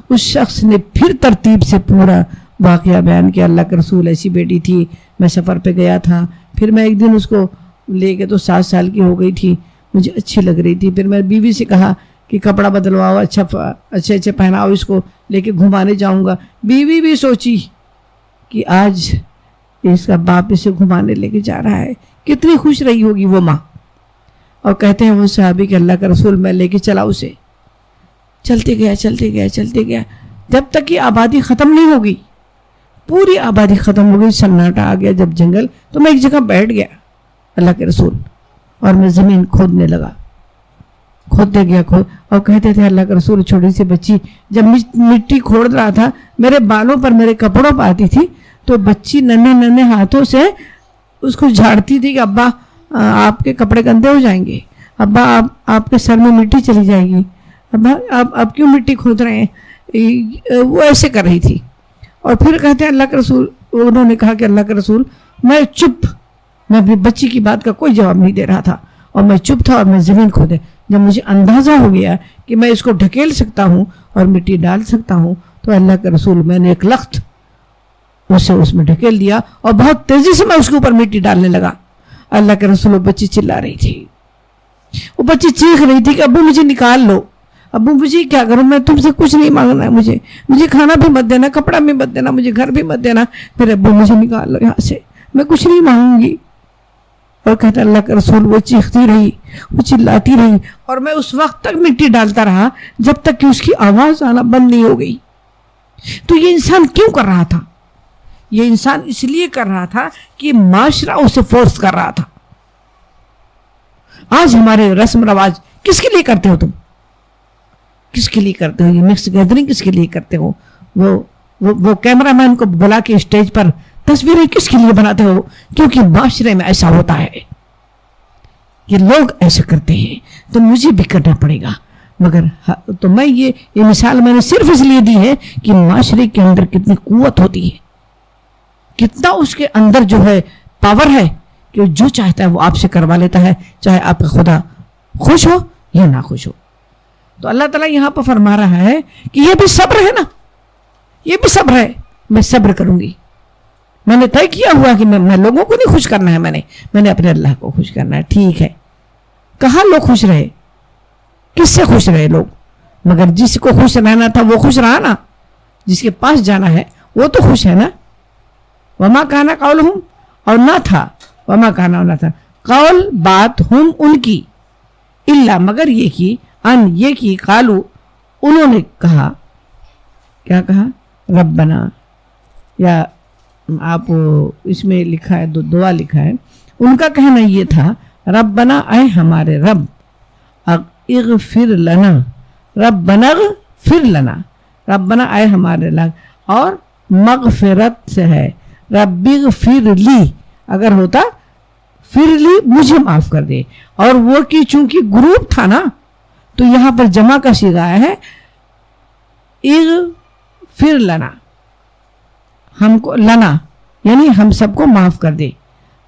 Speaker 2: اس شخص نے پھر ترتیب سے پورا واقعہ بیان کیا. اللہ کے رسول، ایسی بیٹی تھی، میں سفر پہ گیا تھا، پھر میں ایک دن اس کو لے کے، تو 7 سال کی ہو گئی تھی، مجھے اچھی لگ رہی تھی، پھر میں بیوی سے کہا کہ کپڑا بدلواؤ، اچھے پہناؤ، اس کو لے کے گھمانے جاؤں گا. بیوی بھی سوچی کہ آج اس کا باپ اسے گھمانے لے کے جا رہا ہے، کتنی خوش رہی ہوگی وہ ماں. اور کہتے ہیں وہ صحابی کہ اللہ کا رسول میں لے کے چلا اسے. چلتے گیا جب تک کہ آبادی ختم نہیں ہوگی، پوری آبادی ختم ہو گئی، سناٹا آ گیا. جب جنگل، تو میں ایک جگہ بیٹھ گیا اللہ کے رسول، اور میں زمین کھودنے لگا، کھودتے گیا اور کہتے تھے اللہ کے رسول، چھوٹی سی بچی جب مٹی کھود رہا تھا میرے بالوں پر، میرے کپڑوں پر آتی تھی، تو بچی ننھے ہاتھوں سے اس کو جھاڑتی تھی کہ ابا آپ کے کپڑے گندے ہو جائیں گے، ابا آپ کے سر میں مٹی چلی جائے گی، ابا آپ کیوں مٹی کھود رہے ہیں. وہ ایسے کر رہی تھی. اور پھر کہتے ہیں اللہ کے رسول، انہوں نے کہا کہ اللہ کے رسول میں اپنی بچی کی بات کا کوئی جواب نہیں دے رہا تھا، اور میں چپ تھا، اور میں زمین کھودے. جب مجھے اندازہ ہو گیا کہ میں اس کو ڈھکیل سکتا ہوں اور مٹی ڈال سکتا ہوں، تو اللہ کے رسول میں نے ایک لخت اسے اس میں ڈھکیل دیا، اور بہت تیزی سے میں اس کے اوپر مٹی ڈالنے لگا. اللہ کے رسول، وہ بچی چلا رہی تھی، وہ بچی چیخ رہی تھی کہ ابو مجھے نکال لو. ابو مجھے کیا کروں, میں تم سے کچھ نہیں مانگنا ہے, مجھے کھانا بھی مت دینا, کپڑا بھی مت دینا, مجھے گھر بھی مت دینا, پھر ابو مجھے نکال لو یہاں سے, میں کچھ نہیں مانگوں گی. اور کہتا اللہ کا رسول وہ چیختی رہی, وہ چلاتی رہی, اور میں اس وقت تک مٹی ڈالتا رہا جب تک کہ اس کی آواز آنا بند نہیں ہو گئی. تو یہ انسان کیوں کر رہا تھا؟ یہ انسان اس لیے کر رہا تھا کہ معاشرہ اسے فورس کر رہا تھا. آج ہمارے رسم رواج کس کے لیے کرتے ہو تم؟ کس کے لیے کرتے ہو؟ یہ مکس گیدرنگ کس کے لیے کرتے ہو؟ وہ کیمرہ مین کو بلا کے اسٹیج پر تصویریں کس کے لیے بناتے ہو؟ کیونکہ معاشرے میں ایسا ہوتا ہے, یہ لوگ ایسے کرتے ہیں تو مجھے بھی کرنا پڑے گا. مگر تو میں یہ مثال میں نے صرف اس لیے دی ہے کہ معاشرے کے اندر کتنی قوت ہوتی ہے, کتنا اس کے اندر جو ہے پاور ہے کہ جو چاہتا ہے وہ آپ سے کروا لیتا ہے, چاہے آپ کا خدا خوش ہو یا نہ خوش ہو. تو اللہ تعالیٰ یہاں پر فرما رہا ہے کہ یہ بھی صبر ہے نا, یہ بھی صبر ہے, میں صبر کروں گی. میں نے طے کیا ہوا کہ میں لوگوں کو نہیں خوش کرنا ہے, میں نے اپنے اللہ کو خوش کرنا ہے. ٹھیک ہے, کہاں لوگ خوش رہے, کس سے خوش رہے لوگ؟ مگر جس کو خوش رہنا تھا وہ خوش رہا نا, جس کے پاس جانا ہے وہ تو خوش ہے نا. وما کانا قولہم, اور نہ تھا, وما کانا نہ تھا, قول بات ہم ان کی, الا مگر یہ کی, ان یہ کی, قالو انہوں نے کہا, کیا کہا؟ ربنا, یا آپ اس میں لکھا ہے دعا لکھا ہے, ان کا کہنا یہ تھا ربنا اے ہمارے رب, اغفر لنا, ربنا اغفر لنا, ربنا اے ہمارے رب, اور مغفرت سے ہے رب اغفر لی, اگر ہوتا پھر لی مجھے معاف کر دے. اور وہ کہ چونکہ گروپ تھا نا تو یہاں پر جمع کا صیغہ ہے اغفر لنا, ہم کو, لنا یعنی ہم سب کو معاف کر دے.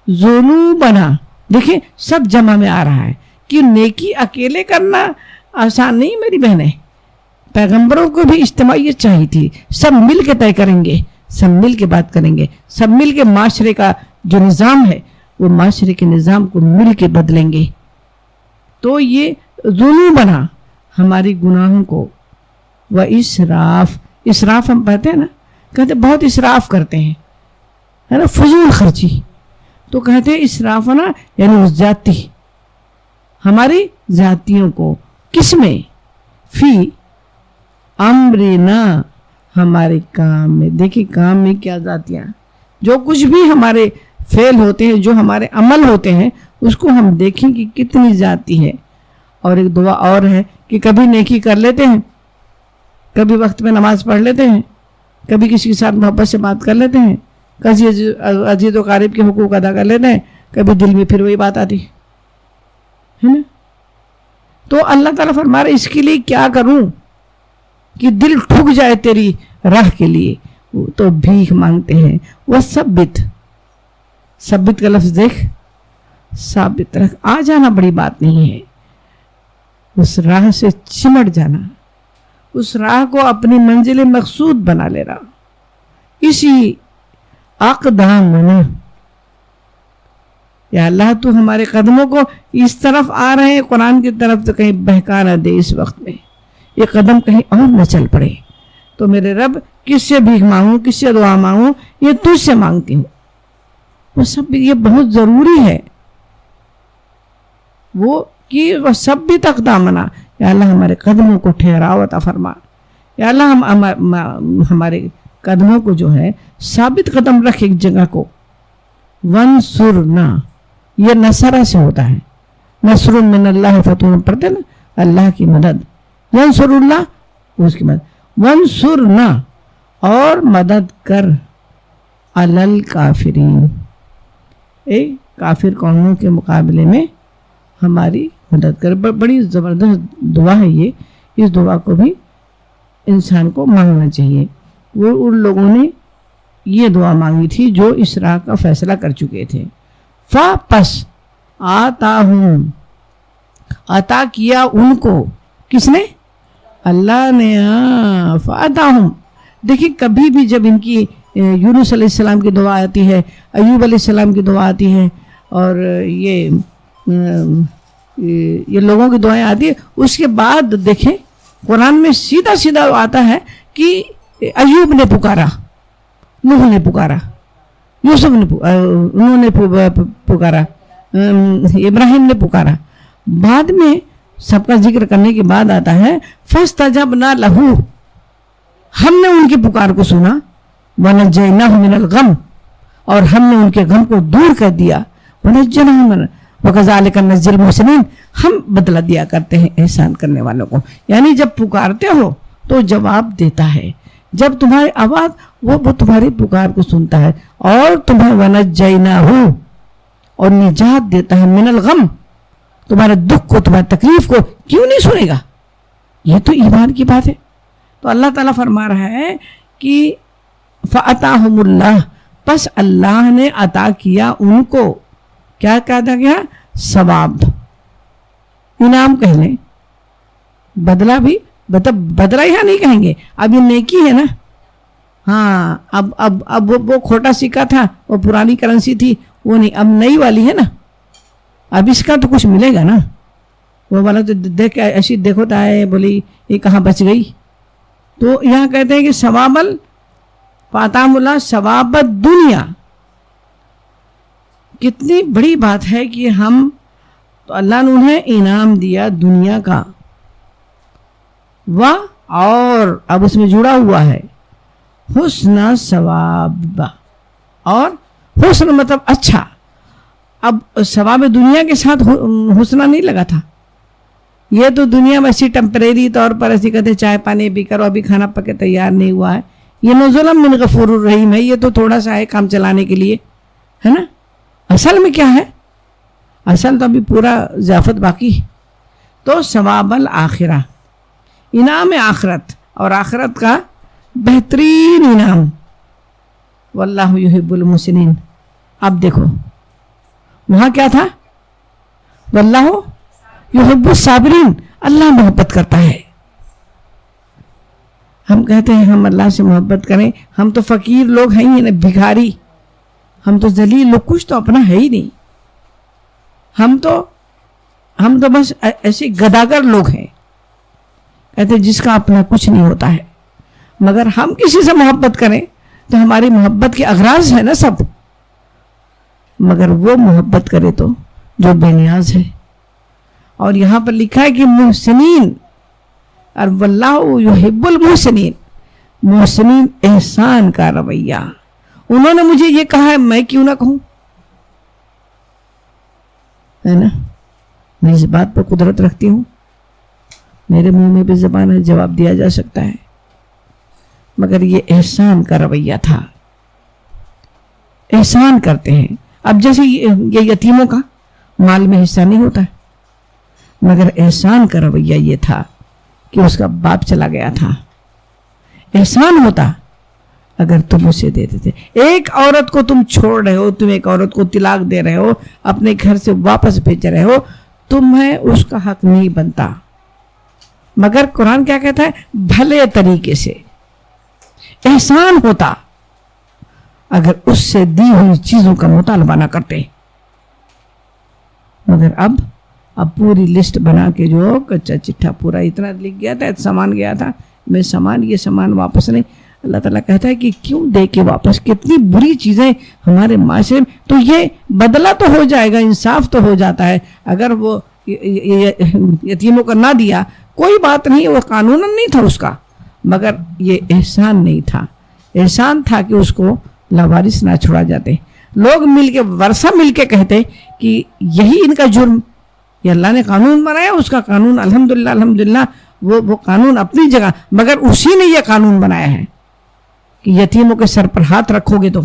Speaker 2: ذنوبنا, دیکھیں سب جمع میں آ رہا ہے کہ نیکی اکیلے کرنا آسان نہیں میری بہنیں, پیغمبروں کو بھی اجتماعیت چاہیے تھی, سب مل کے طے کریں گے, سب مل کے بات کریں گے, سب مل کے معاشرے کا جو نظام ہے وہ معاشرے کے نظام کو مل کے بدلیں گے. تو یہ ذنوبنا ہماری گناہوں کو, و اسراف, اسراف ہم کہتے ہیں نا, کہتے بہت اسراف کرتے ہیں ہے نا, فضول خرچی, تو کہتے ہیں اسراف نا یعنی ذاتی, ہماری ذاتیوں کو کس میں, فی امرنا, ہمارے کام میں. دیکھیں کام میں کیا ذاتیاں, جو کچھ بھی ہمارے فعل ہوتے ہیں, جو ہمارے عمل ہوتے ہیں, اس کو ہم دیکھیں کہ کتنی ذاتی ہے. اور ایک دعا اور ہے کہ کبھی نیکی کر لیتے ہیں, کبھی وقت میں نماز پڑھ لیتے ہیں, کبھی کسی کے ساتھ محبت سے بات کر لیتے ہیں, کبھی عزیز و قریب کے حقوق ادا کر لیتے ہیں, کبھی دل میں پھر وہی بات آتی ہے نا. تو اللہ تعالیٰ فرما رہے اس کے لیے کیا کروں کہ دل ٹھک جائے تیری راہ کے لیے, تو بھیک مانگتے ہیں. وہ ثبت کا لفظ دیکھ, ثابت رکھ, آ جانا بڑی بات نہیں ہے, اس راہ سے چمٹ جانا, اس راہ کو اپنی منزل مقصود بنا لے رہا. اسی اقدامنا, یا اللہ تو ہمارے قدموں کو اس طرف آ رہے ہیں قرآن کی طرف, تو کہیں بہکا نہ دے اس وقت میں, یہ قدم کہیں اور نہ چل پڑے. تو میرے رب کس سے بھیک مانگوں, کس سے دعا مانگوں, یہ تجھ سے مانگتی ہوں. وہ سب یہ بہت ضروری ہے, وہ کہ وہ سب بھی تقدامنا, یا اللہ ہمارے قدموں کو ٹھہراؤ عطا فرما. یا اللہ ہمارے قدموں کو جو ہے ثابت قدم رکھ ایک جگہ کو. ونصرنا, یہ نصرہ سے ہوتا ہے, نصر من اللہ فتح پڑھتے نا, اللہ کی مدد, ینصر اللہ اس کی مدد. ونصرنا, اور مدد کر, علل کافرین, کافر قوموں کے مقابلے میں ہماری مدد کر. بڑی زبردست دعا ہے یہ, اس دعا کو بھی انسان کو مانگنا چاہیے. وہ ان لوگوں نے یہ دعا مانگی تھی جو اس راہ کا فیصلہ کر چکے تھے. پس آتاہم, عطا کیا ان کو, کس نے؟ اللہ نے. فآتاہم, دیکھیں کبھی بھی جب ان کی یونس علیہ السلام کی دعا آتی ہے, ایوب علیہ السلام کی دعا آتی ہے, اور یہ لوگوں کی دعائیں آتی ہیں, اس کے بعد دیکھیں قرآن میں سیدھا سیدھا آتا ہے کہ ایوب نے پکارا، نوح نے پکارا، یوسف نے انہوں نے پکارا، ابراہیم نے پکارا. بعد میں سب کا ذکر کرنے کے بعد آتا ہے فَاسْتَجَبْنَا لَهُ، ہم نے ان کی پکار کو سنا، وَنَجَّيْنَاهُ مِنَ الْغَمِّ، اور ہم نے ان کے غم کو دور کر دیا، وَنَجَّيْنَاهُ مِنَ وَكَذَلِكَ نَجْزِي الْمُحْسِنِينَ، ہم بدلہ دیا کرتے ہیں احسان کرنے والوں کو. یعنی جب پکارتے ہو تو جواب دیتا ہے، جب تمہاری آواز وہ تمہاری پکار کو سنتا ہے اور تمہیں وَنَجَّيْنَاهُ، اور نجات دیتا ہے، من الغم، تمہارے دکھ کو، تمہاری تکلیف کو کیوں نہیں سنے گا؟ یہ تو ایمان کی بات ہے. تو اللہ تعالیٰ فرما رہا ہے کہ فَأَتَاهُمُ اللَّهُ، پس اللہ نے عطا کیا ان کو، کیا کہا گیا؟ ثواب، انعام کہہ لیں، بدلہ بھی، بدلہ یہاں نہیں کہیں گے، اب یہ نیکی ہے نا. ہاں اب وہ کھوٹا سکہ تھا، وہ پرانی کرنسی تھی، وہ نہیں، اب نئی والی ہے نا، اب اس کا تو کچھ ملے گا نا. وہ والا تو دیکھ ایسی دیکھو تو آئے بولی یہ کہاں بچ گئی. تو یہاں کہتے ہیں کہ ثواب فَأَتَاهُمُ اللَّهُ ثواب الدنیا. کتنی بڑی بات ہے کہ ہم تو اللہ نے انہیں انعام دیا دنیا کا، اور اب اس میں جڑا ہوا ہے حسن ثواب، اور حسن مطلب اچھا. اب ثواب دنیا کے ساتھ حسنہ نہیں لگا تھا، یہ تو دنیا میں ایسی ٹیمپریری طور پر ایسی کہتے چائے پانی بھی کرو، ابھی کھانا پکے تیار نہیں ہوا ہے، یہ نزلا من غفور الرحیم ہے، یہ تو تھوڑا سا ہے کام چلانے کے لیے، ہے نا. اصل میں کیا ہے؟ اصل تو ابھی پورا ضیافت باقی. تو ثواب الآخرہ، انعام آخرت، اور آخرت کا بہترین انعام. واللہ یحب المحسنین. اب دیکھو وہاں کیا تھا؟ واللہ یحب الصابرین، اللہ محبت کرتا ہے. ہم کہتے ہیں ہم اللہ سے محبت کریں، ہم تو فقیر لوگ ہیں ہی نا، بھکاری، ہم تو ذلیل لوگ، کچھ تو اپنا ہے ہی نہیں، ہم تو بس ایسے گداگر لوگ ہیں، کہتے جس کا اپنا کچھ نہیں ہوتا ہے. مگر ہم کسی سے محبت کریں تو ہماری محبت کے اغراض ہے نا سب، مگر وہ محبت کرے تو جو بے نیاز ہے. اور یہاں پر لکھا ہے کہ محسنین، اور واللہ یحب المحسنین، محسنین احسان کا رویہ. انہوں نے مجھے یہ کہا ہے، میں کیوں نہ کہوں، ہے نا. میں اس بات پر قدرت رکھتی ہوں، میرے منہ میں بھی زبان ہے، جواب دیا جا سکتا ہے، مگر یہ احسان کا رویہ تھا. احسان کرتے ہیں. اب جیسے یہ یتیموں کا مال میں حصہ نہیں ہوتا ہے، مگر احسان کا رویہ یہ تھا کہ اس کا باپ چلا گیا تھا. احسان ہوتا اگر تم اسے دے دیتے. ایک عورت کو تم چھوڑ رہے ہو، تم ایک عورت کو طلاق دے رہے ہو، اپنے گھر سے واپس بھیج رہے ہو، تمہیں اس کا حق نہیں بنتا. مگر قرآن کیا کہتا ہے؟ بھلے طریقے سے احسان ہوتا اگر اس سے دی ہوئی چیزوں کا مطالبہ نہ کرتے. مگر اب پوری لسٹ بنا کے جو کچا چٹھا پورا اتنا لکھ گیا تھا، سامان گیا تھا، میں یہ سامان واپس نہیں. اللہ تعالیٰ کہتا ہے کہ کیوں دے کے واپس، کتنی بری چیزیں ہمارے معاشرے میں. تو یہ بدلہ تو ہو جائے گا، انصاف تو ہو جاتا ہے. اگر وہ یتیموں کا نہ دیا کوئی بات نہیں، وہ قانوناً نہیں تھا اس کا، مگر یہ احسان نہیں تھا. احسان تھا کہ اس کو لاوارث نہ چھوڑا جاتے. لوگ مل کے، ورثہ مل کے کہتے کہ یہی ان کا جرم، یہ اللہ نے قانون بنایا، اس کا قانون الحمدللہ وہ قانون اپنی جگہ، مگر اسی نے یہ قانون بنایا ہے کہ یتیموں کے سر پر ہاتھ رکھو گے تو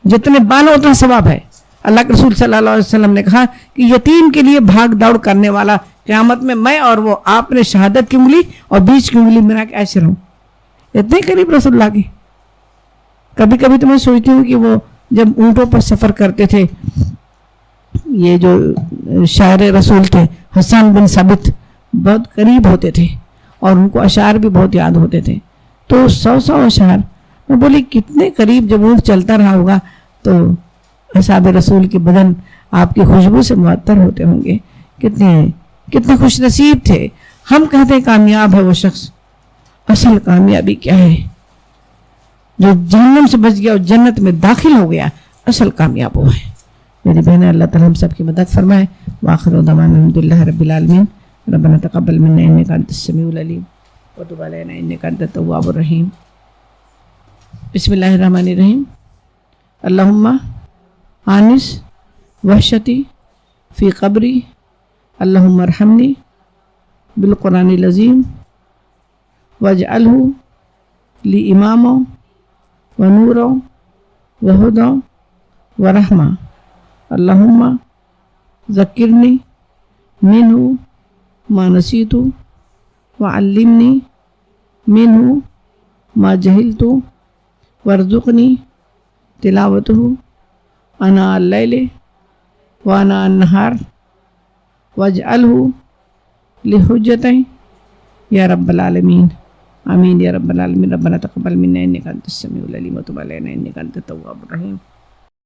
Speaker 2: جتنے بانو اتنا ثواب ہے. اللہ کے رسول صلی اللہ علیہ وسلم نے کہا کہ یتیم کے لیے بھاگ دوڑ کرنے والا قیامت میں میں اور وہ، آپ نے شہادت کی انگلی اور بیچ کی انگلی ملا کے ایسے رہوں. اتنے قریب رسول اللہ کے. کبھی کبھی تو میں سوچتی ہوں کہ وہ جب اونٹوں پر سفر کرتے تھے، یہ جو شاعر رسول تھے حسان بن ثابت، بہت قریب ہوتے تھے اور ان کو اشعار بھی بہت یاد ہوتے تھے. تو 100 اشعار، میں بولی کتنے قریب جب اونٹ چلتا رہا ہوگا تو اصحاب رسول کے بدن آپ کی خوشبو سے معطر ہوتے ہوں گے. کتنے خوش نصیب تھے. ہم کہتے ہیں کامیاب ہے وہ شخص، اصل کامیابی کیا ہے؟ جو جہنم سے بچ گیا اور جنت میں داخل ہو گیا، اصل کامیاب وہ ہے۔ میری بہنیں، اللہ تعالیٰ ہم سب کی مدد فرمائے۔ وآخر دعوانا الحمدللہ رب العالمین۔ ربنا تقبل منا انک انت السمیع العلیم وتب علینا انک انت التواب الرحیم۔ بسم اللہ الرحمن الرحیم۔ اللہم آنس وحشتی فی قبری، اللہم ارحمنی بالقرآن العظیم واجعلہ لی اماما ونورا وہدا ورحمہ، اللہم ذکرنی منہ ما نسیت وعلمنی منہ ما جہلت وارزقنی تلاوتہ آناء اللیل وآناء النہار واجعلہ لحجتہ یا رب العالمین، آمین یا رب العالمین۔ ربنا تقبل منا انک انت السمیع العلیم وتب علینا انک انت التواب الرحیم۔